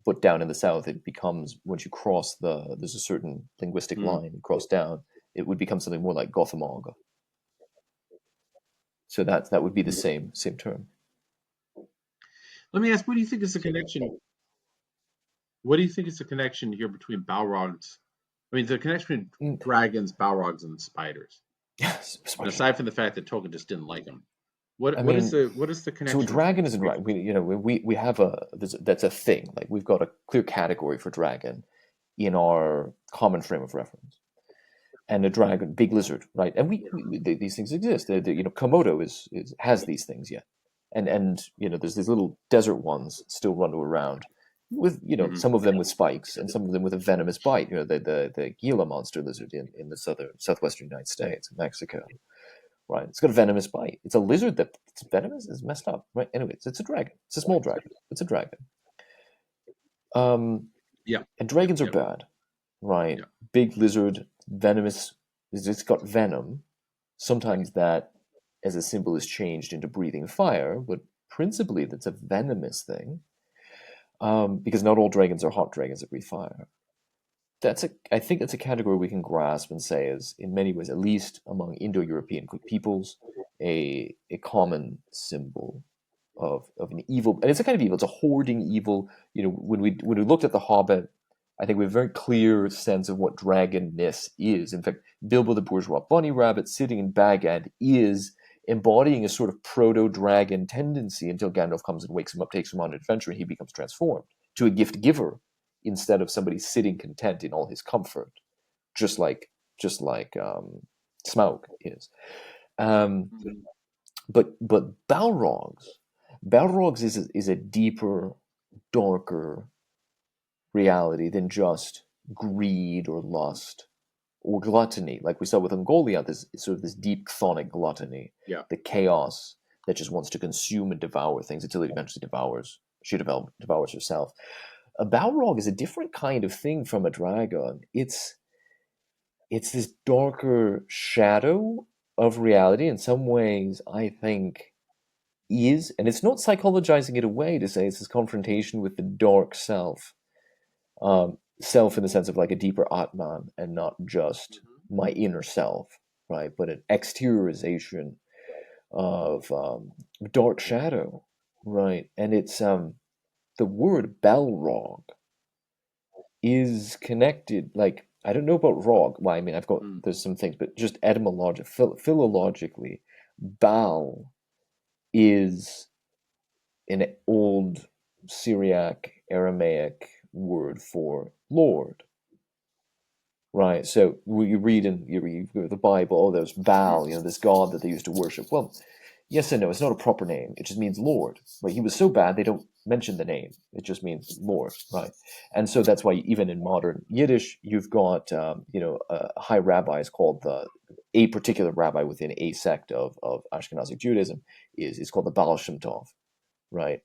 [SPEAKER 1] but down in the south it becomes, once you cross there's a certain linguistic line you cross down, it would become something more like Gothamog. So that would be the same term.
[SPEAKER 2] Let me ask, what do you think is the connection? What do you think is the connection here between Balrogs? I mean, the connection between dragons, Balrogs, and spiders.
[SPEAKER 1] Yes,
[SPEAKER 2] And aside from the fact that Tolkien just didn't like them,
[SPEAKER 1] I
[SPEAKER 2] what is
[SPEAKER 1] mean,
[SPEAKER 2] the
[SPEAKER 1] so a
[SPEAKER 2] connection
[SPEAKER 1] dragon is a
[SPEAKER 2] between
[SPEAKER 1] dragon. We have that's a thing. Like we've got a clear category for dragon in our common frame of reference. And a dragon, big lizard, right? And these things exist. Komodo has these things yet, and there's these little desert ones still running around with some of them with spikes and some of them with a venomous bite. The Gila monster lizard in the southwestern United States, Mexico, right? It's got a venomous bite. It's a lizard that's venomous. Is messed up, right? Anyways, it's a dragon. It's a small dragon. It's a dragon.
[SPEAKER 2] Yeah,
[SPEAKER 1] And dragons are
[SPEAKER 2] yeah,
[SPEAKER 1] bad, right?
[SPEAKER 2] yeah.
[SPEAKER 1] Big lizard, venomous. It's got venom. Sometimes that, as a symbol, is changed into breathing fire, but principally that's a venomous thing, because not all dragons are hot dragons that breathe fire. I think that's a category we can grasp and say is, in many ways, at least among Indo-European peoples, a common symbol of an evil, and it's a kind of evil. It's a hoarding evil. When we looked at the Hobbit, I think we have a very clear sense of what dragonness is. In fact, Bilbo the bourgeois bunny rabbit sitting in Bagad is embodying a sort of proto-dragon tendency until Gandalf comes and wakes him up, takes him on an adventure, and he becomes transformed to a gift giver instead of somebody sitting content in all his comfort, just like Smaug is. But Balrogs is a deeper, darker reality than just greed or lust or gluttony. Like we saw with Ungoliant, there's sort of this deep chthonic gluttony,
[SPEAKER 2] Yeah.
[SPEAKER 1] the chaos that just wants to consume and devour things until it eventually devours herself. A Balrog is a different kind of thing from a dragon. It's this darker shadow of reality. In some ways, I think and it's not psychologizing it away to say it's this confrontation with the dark self, self in the sense of like a deeper Atman and not just my inner self, right? But an exteriorization of dark shadow, right? And it's the word Balrog is connected. Like I don't know about Rog. Well, I mean, there's some things, but just philologically, Bal is an old Syriac Aramaic word for Lord, right? So you read the Bible, oh, there's Baal, this god that they used to worship. Well, yes and no. It's not a proper name. It just means Lord. Right? He was so bad they don't mention the name. It just means Lord, right? And so that's why even in modern Yiddish, you've got high rabbis called a particular rabbi within a sect of Ashkenazic Judaism is called the Baal Shem Tov, right?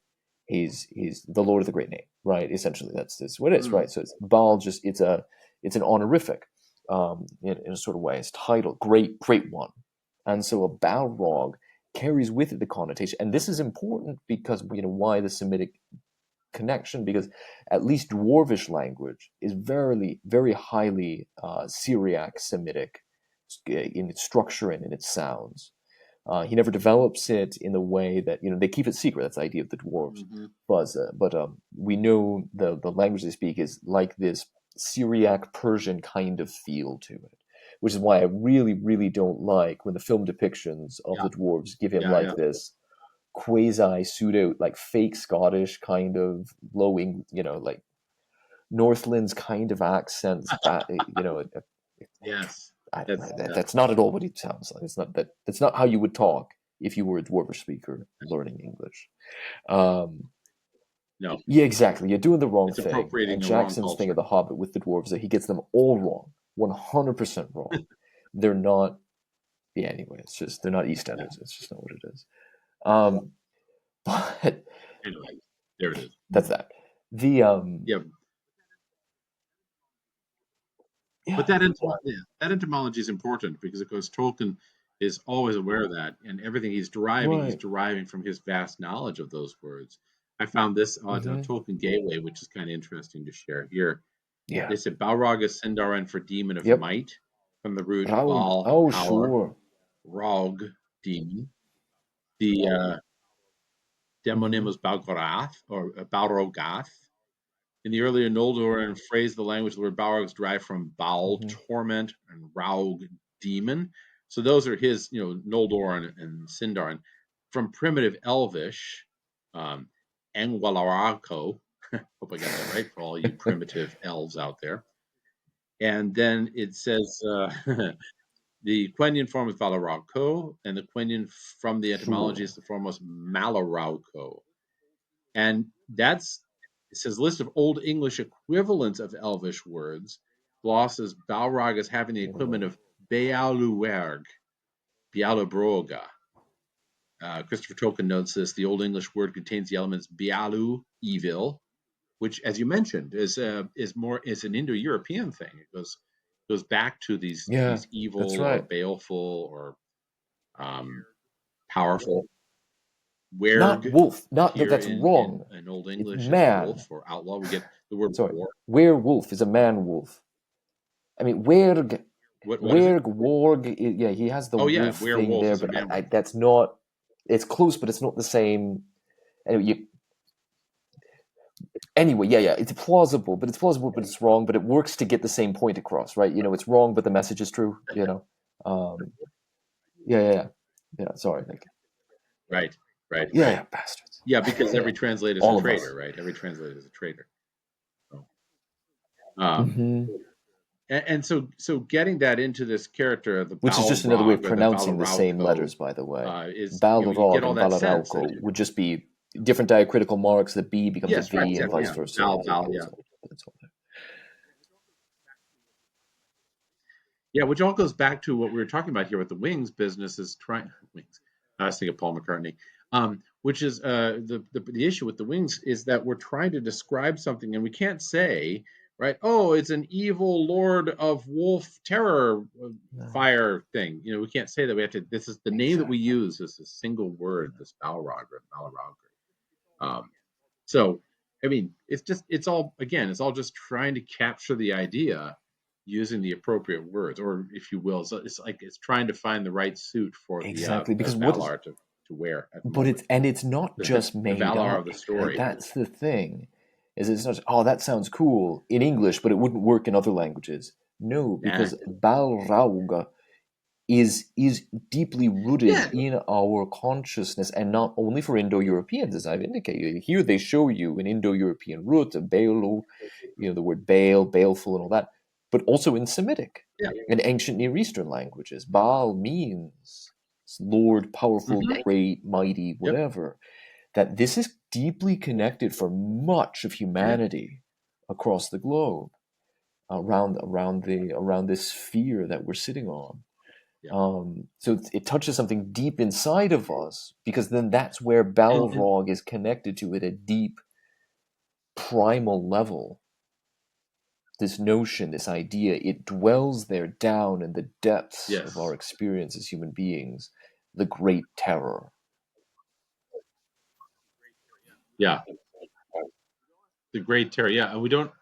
[SPEAKER 1] He's the Lord of the Great Name, right? Essentially, that's what it is, right? So it's Baal. It's an honorific, in a sort of way. It's title, great one, and so a Balrog carries with it the connotation, and this is important because why the Semitic connection, because at least Dwarvish language is very very highly Syriac Semitic in its structure and in its sounds. He never develops it in the way that they keep it secret. That's the idea of the dwarves. But we know the language they speak is like this Syriac Persian kind of feel to it, which is why I really really don't like when the film depictions of the dwarves give him this quasi pseudo like fake Scottish kind of low like Northlands kind of accents.
[SPEAKER 2] Yes.
[SPEAKER 1] That's not at all what he sounds like. It's not that. That's not how you would talk if you were a Dwarvish speaker learning English.
[SPEAKER 2] No.
[SPEAKER 1] Yeah, exactly. You're doing the wrong
[SPEAKER 2] It's
[SPEAKER 1] thing.
[SPEAKER 2] appropriating
[SPEAKER 1] And
[SPEAKER 2] a wrong
[SPEAKER 1] Jackson's thing
[SPEAKER 2] culture.
[SPEAKER 1] of the Hobbit with the dwarves that he gets them all wrong, 100% wrong. They're not. Yeah. Anyway, it's just they're not EastEnders. It's just not what it is. But
[SPEAKER 2] Anyway, there it is.
[SPEAKER 1] that's that. The
[SPEAKER 2] Yeah.
[SPEAKER 1] yeah.
[SPEAKER 2] But that etymology is important because, of course, Tolkien is always aware of that, and everything he's
[SPEAKER 1] Right.
[SPEAKER 2] deriving from his vast knowledge of those words. I found this on Tolkien Gateway, which is kind of interesting to share here.
[SPEAKER 1] Yeah.
[SPEAKER 2] They said Balrog is Sindarin for demon of
[SPEAKER 1] Yep.
[SPEAKER 2] might, from the root
[SPEAKER 1] Raug.
[SPEAKER 2] Bal,
[SPEAKER 1] Oh,
[SPEAKER 2] power,
[SPEAKER 1] sure.
[SPEAKER 2] Rog, demon. The demonym
[SPEAKER 1] Hmm.
[SPEAKER 2] was Balgorath or Balrogath. In the earlier Noldor phrase, the language, the word Balrog is derived from Baal,
[SPEAKER 1] Hmm.
[SPEAKER 2] torment, and Raug, demon. So those are his, Noldor and Sindarin. From primitive Elvish, um, Angwalarako. Hope I got that right for all you primitive elves out there. And then it says the Quenya form is Valarauco, and the Quenya from the etymology
[SPEAKER 1] Sure.
[SPEAKER 2] is the foremost Malarauco. And that's, it says, list of Old English equivalents of Elvish words glosses Balrog as having the equivalent of Bealuwerg, Bialubroga. Christopher Tolkien notes this. The Old English word contains the elements Bialu, evil, which, as you mentioned, is an Indo-European thing. It goes back to
[SPEAKER 1] Yeah,
[SPEAKER 2] these
[SPEAKER 1] that's
[SPEAKER 2] evil or
[SPEAKER 1] right.
[SPEAKER 2] baleful or um, powerful.
[SPEAKER 1] Not
[SPEAKER 2] Werg
[SPEAKER 1] wolf. Not that.
[SPEAKER 2] here
[SPEAKER 1] That's
[SPEAKER 2] in
[SPEAKER 1] wrong.
[SPEAKER 2] Old
[SPEAKER 1] It's
[SPEAKER 2] English is
[SPEAKER 1] man.
[SPEAKER 2] wolf or outlaw. We get the word
[SPEAKER 1] Sorry.
[SPEAKER 2] war.
[SPEAKER 1] Werewolf is a man wolf. I mean, werg,
[SPEAKER 2] What is it?
[SPEAKER 1] werg, warg. Yeah, he has the
[SPEAKER 2] Oh yeah,
[SPEAKER 1] wolf thing
[SPEAKER 2] werewolf
[SPEAKER 1] there,
[SPEAKER 2] is a
[SPEAKER 1] but
[SPEAKER 2] man wolf.
[SPEAKER 1] that's not. It's close, but it's not the same. Anyway, yeah. It's plausible, but it's wrong. But it works to get the same point across, right? It's wrong, but the message is true. Um, yeah. Sorry.
[SPEAKER 2] Right, right, right.
[SPEAKER 1] Yeah, bastards.
[SPEAKER 2] Yeah, because
[SPEAKER 1] Yeah,
[SPEAKER 2] every translator is a
[SPEAKER 1] all of
[SPEAKER 2] traitor,
[SPEAKER 1] us.
[SPEAKER 2] right? Every translator is a traitor. So, um,
[SPEAKER 1] Hmm.
[SPEAKER 2] and so getting that into this character, the
[SPEAKER 1] Which is just another way of
[SPEAKER 2] Balrog or the
[SPEAKER 1] pronouncing the same
[SPEAKER 2] Balrauco,
[SPEAKER 1] letters, by the way.
[SPEAKER 2] is you get
[SPEAKER 1] Balrog
[SPEAKER 2] all
[SPEAKER 1] and
[SPEAKER 2] that sense that
[SPEAKER 1] Balarauco would just be different diacritical marks. The B becomes a
[SPEAKER 2] yes, right,
[SPEAKER 1] V and
[SPEAKER 2] exactly,
[SPEAKER 1] vice
[SPEAKER 2] yeah,
[SPEAKER 1] versa.
[SPEAKER 2] Bal, Bal, yeah,
[SPEAKER 1] That's all there.
[SPEAKER 2] yeah, which all goes back to what we were talking about here with the wings business is trying wings. I was thinking of Paul McCartney, which is the issue with the wings is that we're trying to describe something and we can't say right. Oh, it's an evil lord of wolf terror
[SPEAKER 1] No,
[SPEAKER 2] fire thing. We can't say that. We have to. This is the name that we
[SPEAKER 1] exactly.
[SPEAKER 2] use. Is a single word. This Balrog or Balrog. Um, so, I mean, it's all, again, it's all just trying to capture the idea using the appropriate words, or if you will, so it's like it's trying to find the right suit for
[SPEAKER 1] Exactly.
[SPEAKER 2] the
[SPEAKER 1] Because what is,
[SPEAKER 2] Valar to wear at the
[SPEAKER 1] but
[SPEAKER 2] moment.
[SPEAKER 1] it's not
[SPEAKER 2] The
[SPEAKER 1] just
[SPEAKER 2] the
[SPEAKER 1] made
[SPEAKER 2] Valar of
[SPEAKER 1] up.
[SPEAKER 2] the
[SPEAKER 1] Like,
[SPEAKER 2] story.
[SPEAKER 1] that's the thing. Is it's not, oh, that sounds cool in English, but it wouldn't work in other languages. No,
[SPEAKER 2] Nah.
[SPEAKER 1] because Balrog is deeply rooted
[SPEAKER 2] Yeah.
[SPEAKER 1] in our consciousness, and not only for Indo-Europeans, as I've indicated. Here they show you an Indo-European root, a Baelu, the word Baal, baleful, and all that, but also in Semitic
[SPEAKER 2] Yeah.
[SPEAKER 1] and ancient Near Eastern languages. Baal means Lord, powerful,
[SPEAKER 2] Hmm.
[SPEAKER 1] great, mighty,
[SPEAKER 2] Yep.
[SPEAKER 1] whatever. That this is deeply connected for much of
[SPEAKER 2] Yeah.
[SPEAKER 1] humanity across the globe, around this sphere that we're sitting on.
[SPEAKER 2] Yeah.
[SPEAKER 1] So it touches something deep inside of us, because then that's where
[SPEAKER 2] And
[SPEAKER 1] Balrog is connected to at a deep primal level. This notion, this idea, it dwells there down in the depths of our
[SPEAKER 2] yes.
[SPEAKER 1] experience as human beings, the great terror.
[SPEAKER 2] Yeah. The Great Terror. Yeah. And we don't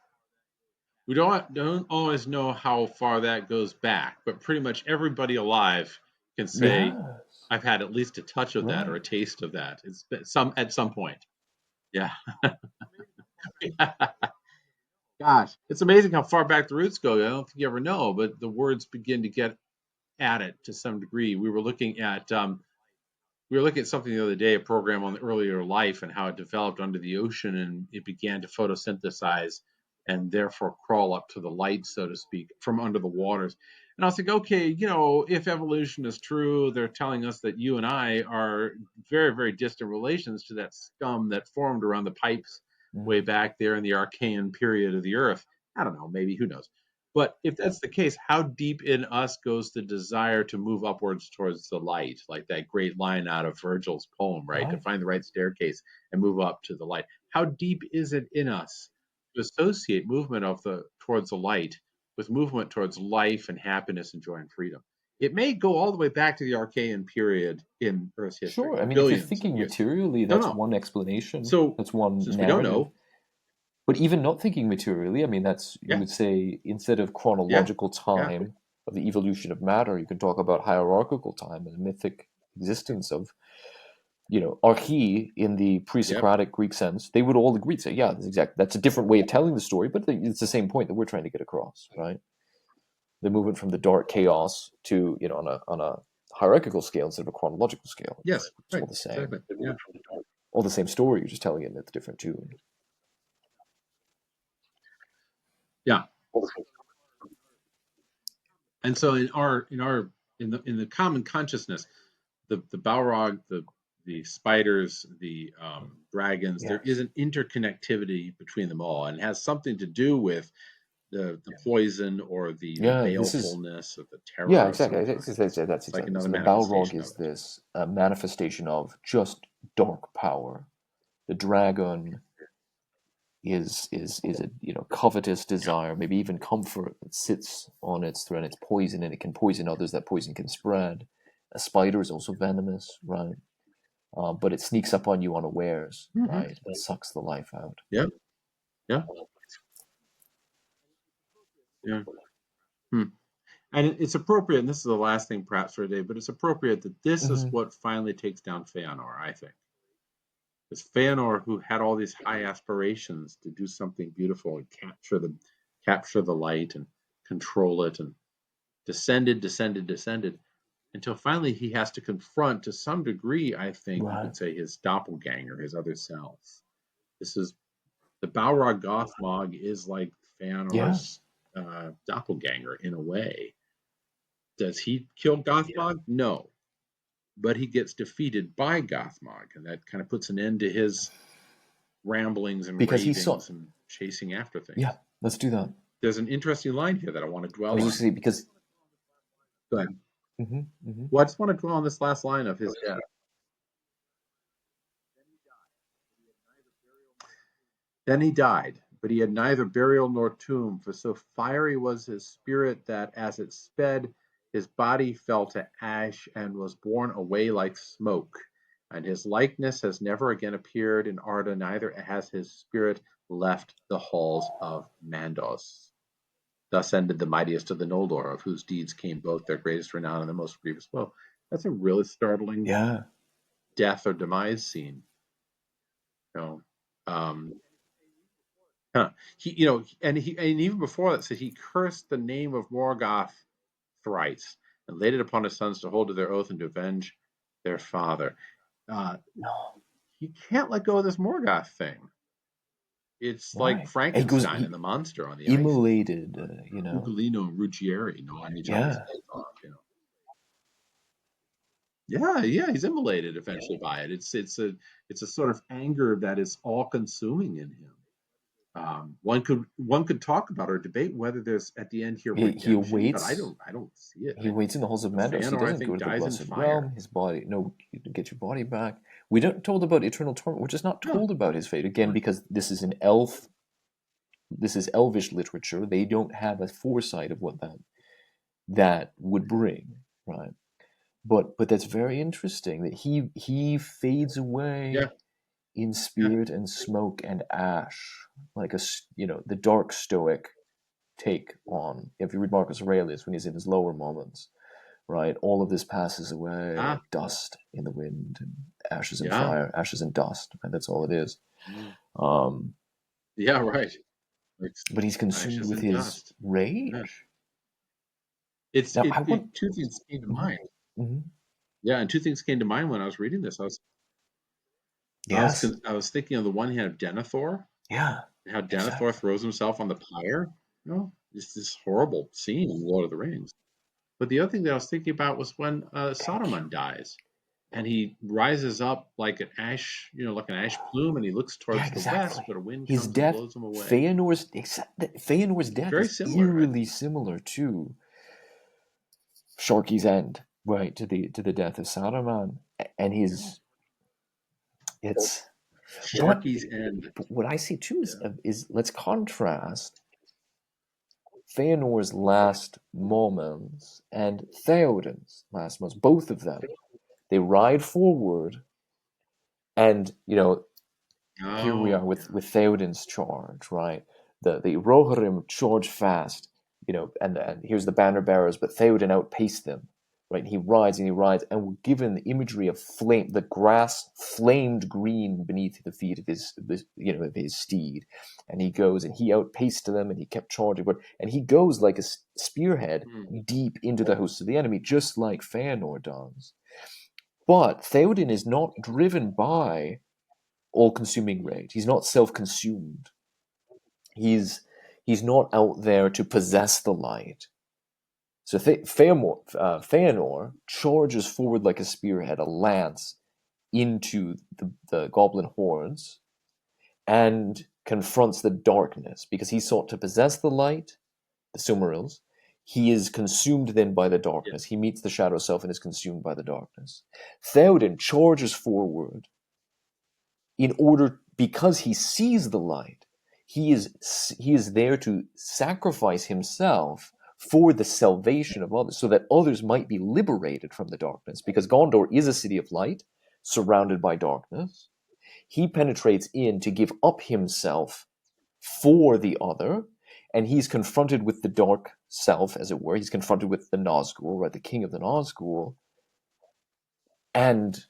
[SPEAKER 2] always know how far that goes back, but pretty much everybody alive can say,
[SPEAKER 1] Yes,
[SPEAKER 2] I've had at least a touch of that or a
[SPEAKER 1] right.
[SPEAKER 2] taste of that. It's been some at some point. Yeah. Gosh, it's amazing how far back the roots go. I don't think you ever know, but the words begin to get at it to some degree. We were looking at something the other day, a program on the earlier life and how it developed under the ocean and it began to photosynthesize and therefore crawl up to the light, so to speak, from under the waters. And I was like, okay, if evolution is true, they're telling us that you and I are very, very distant relations to that scum that formed around the pipes way
[SPEAKER 1] Mm,
[SPEAKER 2] back there in the Archean period of the Earth. I don't know, maybe, who knows? But if that's the case, how deep in us goes the desire to move upwards towards the light, like that great line out of Virgil's poem, right? To
[SPEAKER 1] right.
[SPEAKER 2] find the right staircase and move up to the light. How deep is it in us to associate movement towards the light with movement towards life and happiness and joy and freedom? It may go all the way back to the Archaean period in Earth's history,
[SPEAKER 1] Sure. I mean, if you're
[SPEAKER 2] billions of
[SPEAKER 1] thinking
[SPEAKER 2] years.
[SPEAKER 1] materially,
[SPEAKER 2] Don't
[SPEAKER 1] that's
[SPEAKER 2] know.
[SPEAKER 1] one explanation.
[SPEAKER 2] So
[SPEAKER 1] That's one
[SPEAKER 2] since we don't
[SPEAKER 1] narrative.
[SPEAKER 2] know,
[SPEAKER 1] But even not thinking materially, I mean, that's, you
[SPEAKER 2] yeah,
[SPEAKER 1] would say, instead of
[SPEAKER 2] yeah,
[SPEAKER 1] chronological
[SPEAKER 2] yeah,
[SPEAKER 1] time of the evolution of matter, you can talk about hierarchical time and the mythic existence of, archi in the
[SPEAKER 2] yep,
[SPEAKER 1] pre-Socratic Greek sense. They would all agree, say, yeah, that's a different way of telling the story, but it's the same point that we're trying to get across, right? The movement from the dark chaos to, on a hierarchical scale instead of a chronological scale.
[SPEAKER 2] yes,
[SPEAKER 1] It's
[SPEAKER 2] right,
[SPEAKER 1] all the same.
[SPEAKER 2] exactly, yeah,
[SPEAKER 1] All the same story, you're just telling it in a different tune.
[SPEAKER 2] yeah. And so in the common consciousness, the Balrog, the spiders, the dragons, there is
[SPEAKER 1] Yes.
[SPEAKER 2] an interconnectivity between them all, and it has something to do with the poison or the
[SPEAKER 1] Yeah, this is
[SPEAKER 2] balefulness or the
[SPEAKER 1] Yeah,
[SPEAKER 2] terror of
[SPEAKER 1] exactly.
[SPEAKER 2] some
[SPEAKER 1] That's
[SPEAKER 2] kind.
[SPEAKER 1] that's
[SPEAKER 2] It's like
[SPEAKER 1] exactly.
[SPEAKER 2] another
[SPEAKER 1] So the Balrog
[SPEAKER 2] manifestation of
[SPEAKER 1] is
[SPEAKER 2] it.
[SPEAKER 1] this manifestation of just dark power. The dragon is a covetous desire, maybe even comfort that sits on its throne. It's poison, and it can poison others. That poison can spread. A spider is also venomous, right? But it sneaks up on you unawares,
[SPEAKER 2] Hmm.
[SPEAKER 1] right? It sucks the life out.
[SPEAKER 2] Yeah, yeah, yeah. Hmm. And it's appropriate, and this is the last thing perhaps for today, but it's appropriate that this is
[SPEAKER 1] Hmm.
[SPEAKER 2] what finally takes down Feanor, I think. It's Feanor who had all these high aspirations to do something beautiful and capture the light and control it, and descended until finally he has to confront, to some degree, I think you
[SPEAKER 1] Right.
[SPEAKER 2] could say, his doppelganger, his other self. This is the Balrog Gothmog is like
[SPEAKER 1] Yeah.
[SPEAKER 2] Feanor's doppelganger in a way. Does he kill Gothmog? No, but he gets defeated by Gothmog, and that kind of puts an end to his ramblings and
[SPEAKER 1] Because he saw.
[SPEAKER 2] ravings and chasing after
[SPEAKER 1] Yeah.
[SPEAKER 2] things.
[SPEAKER 1] Let's do that.
[SPEAKER 2] There's an interesting line here that I want to
[SPEAKER 1] I
[SPEAKER 2] dwell
[SPEAKER 1] was
[SPEAKER 2] on.
[SPEAKER 1] just saying because.
[SPEAKER 2] Go ahead.
[SPEAKER 1] Hmm. Hmm.
[SPEAKER 2] Well, I just want to dwell on this last line of his death. Then he died, but he had neither burial nor tomb, for so fiery was his spirit that as it sped, his body fell to ash and was borne away like smoke. And his likeness has never again appeared in Arda, neither has his spirit left the halls of Mandos. Thus ended the mightiest of the Noldor, of whose deeds came both their greatest renown and their most grievous woe. That's a really startling
[SPEAKER 1] Yeah.
[SPEAKER 2] death or demise scene. You know, um, huh. And even before that, said he cursed the name of Morgoth thrice, and laid it upon his sons to hold to their oath and to avenge their father. Uh,
[SPEAKER 1] No.
[SPEAKER 2] he can't let go of this Morgoth thing. It's like
[SPEAKER 1] Right. And he goes.
[SPEAKER 2] Frankenstein and the monster on the ice.
[SPEAKER 1] Immolated,
[SPEAKER 2] Ugolino and Ruggieri gnawing each other's
[SPEAKER 1] Yeah,
[SPEAKER 2] heads off. Yeah, yeah, he's immolated eventually by it. It's a sort of anger that is all consuming in him. One could talk about or debate whether there's at the end here
[SPEAKER 1] he
[SPEAKER 2] redemption, but I
[SPEAKER 1] awaits.
[SPEAKER 2] don't I don't see it.
[SPEAKER 1] He waits in the halls of Mandos. He
[SPEAKER 2] Feanor, I
[SPEAKER 1] doesn't go
[SPEAKER 2] think,
[SPEAKER 1] to the
[SPEAKER 2] dies in
[SPEAKER 1] Blessed
[SPEAKER 2] fire.
[SPEAKER 1] Realm. His body, no, you can get your body back. We don't told about eternal torment. We're just not
[SPEAKER 2] No,
[SPEAKER 1] told about his fate again
[SPEAKER 2] no.
[SPEAKER 1] because this is an elf. This is elvish literature. They don't have a foresight of what that would bring, right? But that's very interesting that he fades away
[SPEAKER 2] Yeah,
[SPEAKER 1] in
[SPEAKER 2] yeah.
[SPEAKER 1] spirit and smoke and ash, like the dark stoic take on. If you read Marcus Aurelius when he's in his lower moments, right, all of this passes away
[SPEAKER 2] Ah,
[SPEAKER 1] like dust in the wind and ashes and
[SPEAKER 2] yeah.
[SPEAKER 1] fire, ashes and dust, and that's all it is.
[SPEAKER 2] Mm.
[SPEAKER 1] Um,
[SPEAKER 2] Yeah, right. It's
[SPEAKER 1] but he's consumed
[SPEAKER 2] ashes
[SPEAKER 1] with
[SPEAKER 2] and
[SPEAKER 1] his
[SPEAKER 2] dust. Yeah.
[SPEAKER 1] rage.
[SPEAKER 2] It's
[SPEAKER 1] Now I
[SPEAKER 2] it
[SPEAKER 1] want.
[SPEAKER 2] two things came to
[SPEAKER 1] Mhm,
[SPEAKER 2] mind.
[SPEAKER 1] mhm.
[SPEAKER 2] Yeah, and two things came to mind when I was reading this.
[SPEAKER 1] Yes,
[SPEAKER 2] I was thinking on the one hand of Denethor,
[SPEAKER 1] yeah,
[SPEAKER 2] how Denethor
[SPEAKER 1] exactly.
[SPEAKER 2] throws himself on the pyre. Just this horrible scene in Lord of the Rings. But the other thing that I was thinking about was when
[SPEAKER 1] Thank you.
[SPEAKER 2] Saruman dies, and he rises up like an ash, like an ash plume, and he looks
[SPEAKER 1] Yeah,
[SPEAKER 2] towards the west,
[SPEAKER 1] exactly.
[SPEAKER 2] but a wind
[SPEAKER 1] His
[SPEAKER 2] comes and
[SPEAKER 1] death,
[SPEAKER 2] blows him away.
[SPEAKER 1] Feanor's death
[SPEAKER 2] Very
[SPEAKER 1] is
[SPEAKER 2] similar, I
[SPEAKER 1] eerily
[SPEAKER 2] think.
[SPEAKER 1] similar to Sharky's end, right? To the death of Saruman, and his it's what
[SPEAKER 2] Sharky's end.
[SPEAKER 1] what I see too is
[SPEAKER 2] Yeah.
[SPEAKER 1] let's contrast Feanor's last moments and Theoden's last moments, both of them, they ride forward, and here we are
[SPEAKER 2] Oh,
[SPEAKER 1] with
[SPEAKER 2] yeah.
[SPEAKER 1] Theoden's charge, right? The Rohirrim charge fast, and here's the banner bearers, but Theoden outpaced them, right? He rides and he rides, and we're given the imagery of flame, the grass flamed green beneath the feet of of his steed, and he goes and he outpaced them, and he kept charging, and he goes like a spearhead
[SPEAKER 2] Hmm.
[SPEAKER 1] deep into the hosts of the enemy, just like Feanor does. But Theoden is not driven by all-consuming rage. He's not self-consumed. He's he's not out there to possess the light. So Feanor charges forward like a spearhead, a lance, into the goblin hordes and confronts the darkness because he sought to possess the light, the Silmarils. He is consumed then by the
[SPEAKER 2] Yeah.
[SPEAKER 1] darkness. He meets the shadow self and is consumed by the darkness. Theoden charges forward in order, because he sees the light, he is there to sacrifice himself for the salvation of others, so that others might be liberated from the darkness, because Gondor is a city of light surrounded by darkness. He penetrates in to give up himself for the other, and he's confronted with the dark self, as it were. He's confronted with the Nazgul, right, the king of the Nazgul, and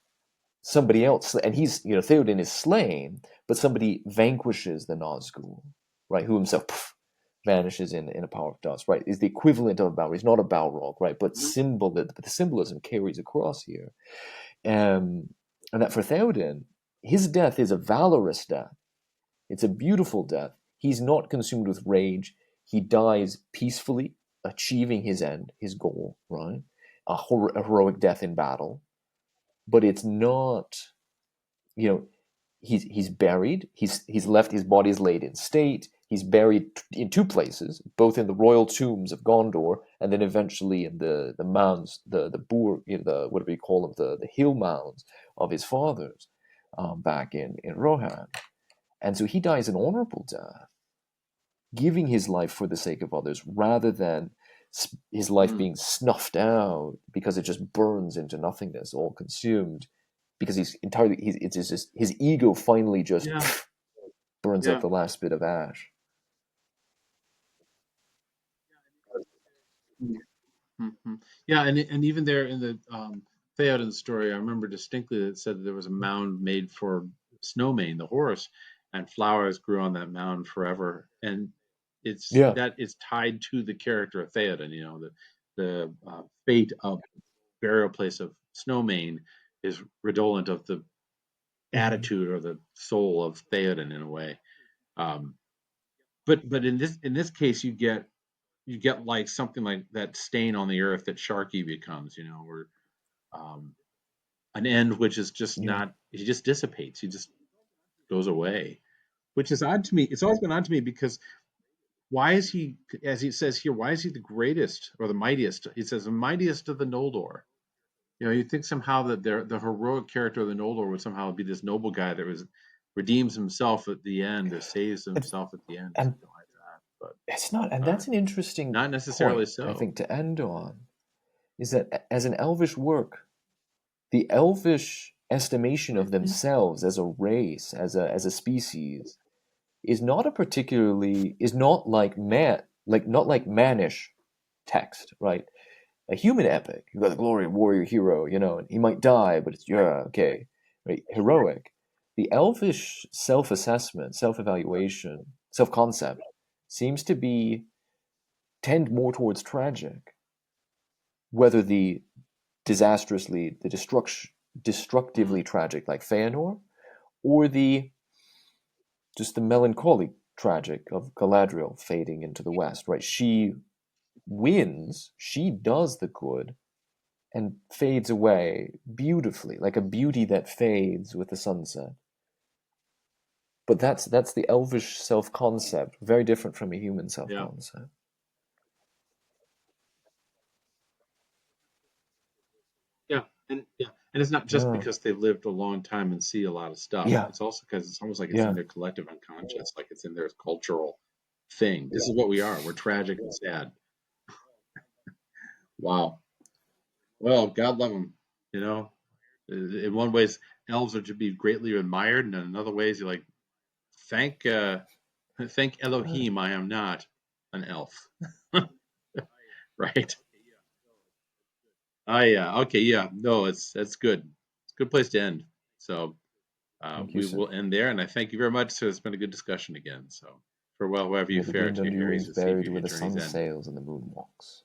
[SPEAKER 1] somebody else, and Theoden is slain, but somebody vanquishes the Nazgul, right, who himself vanishes in a power of dust, right, is the equivalent of a Balrog. He's not a Balrog, right, but
[SPEAKER 2] Mhm.
[SPEAKER 1] the symbolism carries across here. And that for Theoden, his death is a valorous death. It's a beautiful death. He's not consumed with rage. He dies peacefully, achieving his end, his goal, right? A heroic death in battle. But it's not, you know, he's buried. He's left. His body is laid in state. He's buried in two places, both in the royal tombs of Gondor, and then eventually in the mounds, the boor, the what do we call them, the hill mounds of his fathers, back in Rohan. And so he dies an honorable death, giving his life for the sake of others, rather than his life
[SPEAKER 2] Hmm.
[SPEAKER 1] being snuffed out because it just burns into nothingness, all consumed, because it's just his ego finally just
[SPEAKER 2] Yeah.
[SPEAKER 1] burns like
[SPEAKER 2] Yeah.
[SPEAKER 1] the last bit of ash.
[SPEAKER 2] Mm-hmm. Yeah, and even there in the Theoden story, I remember distinctly that it said that there was a mound made for Snowmane, the horse, and flowers grew on that mound forever. And
[SPEAKER 1] Yeah.
[SPEAKER 2] that is tied to the character of Theoden. The fate of burial place of Snowmane is redolent of the
[SPEAKER 1] Mhm.
[SPEAKER 2] attitude or the soul of Theoden in a way. Um, but in this case, you get like something like that stain on the earth that Sharky becomes, or um, an end which is just
[SPEAKER 1] Yeah.
[SPEAKER 2] not. He just dissipates. He just goes away, which is odd to me. It's always been odd to me because why is he, as he says here, why is he the greatest or the mightiest? He says the mightiest of the Noldor. You think somehow that the heroic character of the Noldor would somehow be this noble guy that redeems himself at the end or saves
[SPEAKER 1] And,
[SPEAKER 2] himself at the end or
[SPEAKER 1] and
[SPEAKER 2] something like that. But
[SPEAKER 1] it's not, and
[SPEAKER 2] uh,
[SPEAKER 1] that's an interesting
[SPEAKER 2] not necessarily
[SPEAKER 1] point, I
[SPEAKER 2] so.
[SPEAKER 1] think, to end on, is that as an elvish work, the elvish estimation of
[SPEAKER 2] Mhm.
[SPEAKER 1] themselves as a race, as a species, is not like mannish text, right? A human epic, you got the glory of warrior hero, and he might die, but it's yeah, okay, right? Heroic. The elvish self-assessment, self-evaluation, self-concept seems to be tend more towards tragic, whether destructively
[SPEAKER 2] Mm.
[SPEAKER 1] tragic like Feanor, or just the melancholy tragic of Galadriel fading into the west, right? She wins, she does the good, and fades away beautifully, like a beauty that fades with the sunset. But that's the elvish self-concept, very different from a human
[SPEAKER 2] Yeah.
[SPEAKER 1] self-concept.
[SPEAKER 2] Yeah, and it's not just
[SPEAKER 1] Yeah,
[SPEAKER 2] because they've lived a long time and see a lot of stuff.
[SPEAKER 1] yeah,
[SPEAKER 2] It's also because it's almost like it's in
[SPEAKER 1] yeah,
[SPEAKER 2] their collective unconscious, like it's in their cultural thing. This is what we are. We're tragic and sad. Wow. Well, God love them. You know, in one ways, elves are to be greatly admired, and in other ways, you're like, thank, thank Elohim, I am not an elf. Right? Oh yeah. Okay. Yeah. No, that's good. It's a good place to end. So
[SPEAKER 1] Thank you,
[SPEAKER 2] we
[SPEAKER 1] sir.
[SPEAKER 2] will end there, and I thank you very much. So it's been a good discussion again. So farewell, wherever you
[SPEAKER 1] May the
[SPEAKER 2] fare
[SPEAKER 1] wind
[SPEAKER 2] to
[SPEAKER 1] under
[SPEAKER 2] your
[SPEAKER 1] your
[SPEAKER 2] Harry's
[SPEAKER 1] wings
[SPEAKER 2] and
[SPEAKER 1] bear
[SPEAKER 2] Savior,
[SPEAKER 1] you
[SPEAKER 2] your
[SPEAKER 1] where the
[SPEAKER 2] journey's
[SPEAKER 1] sun
[SPEAKER 2] end.
[SPEAKER 1] sails and the moon walks.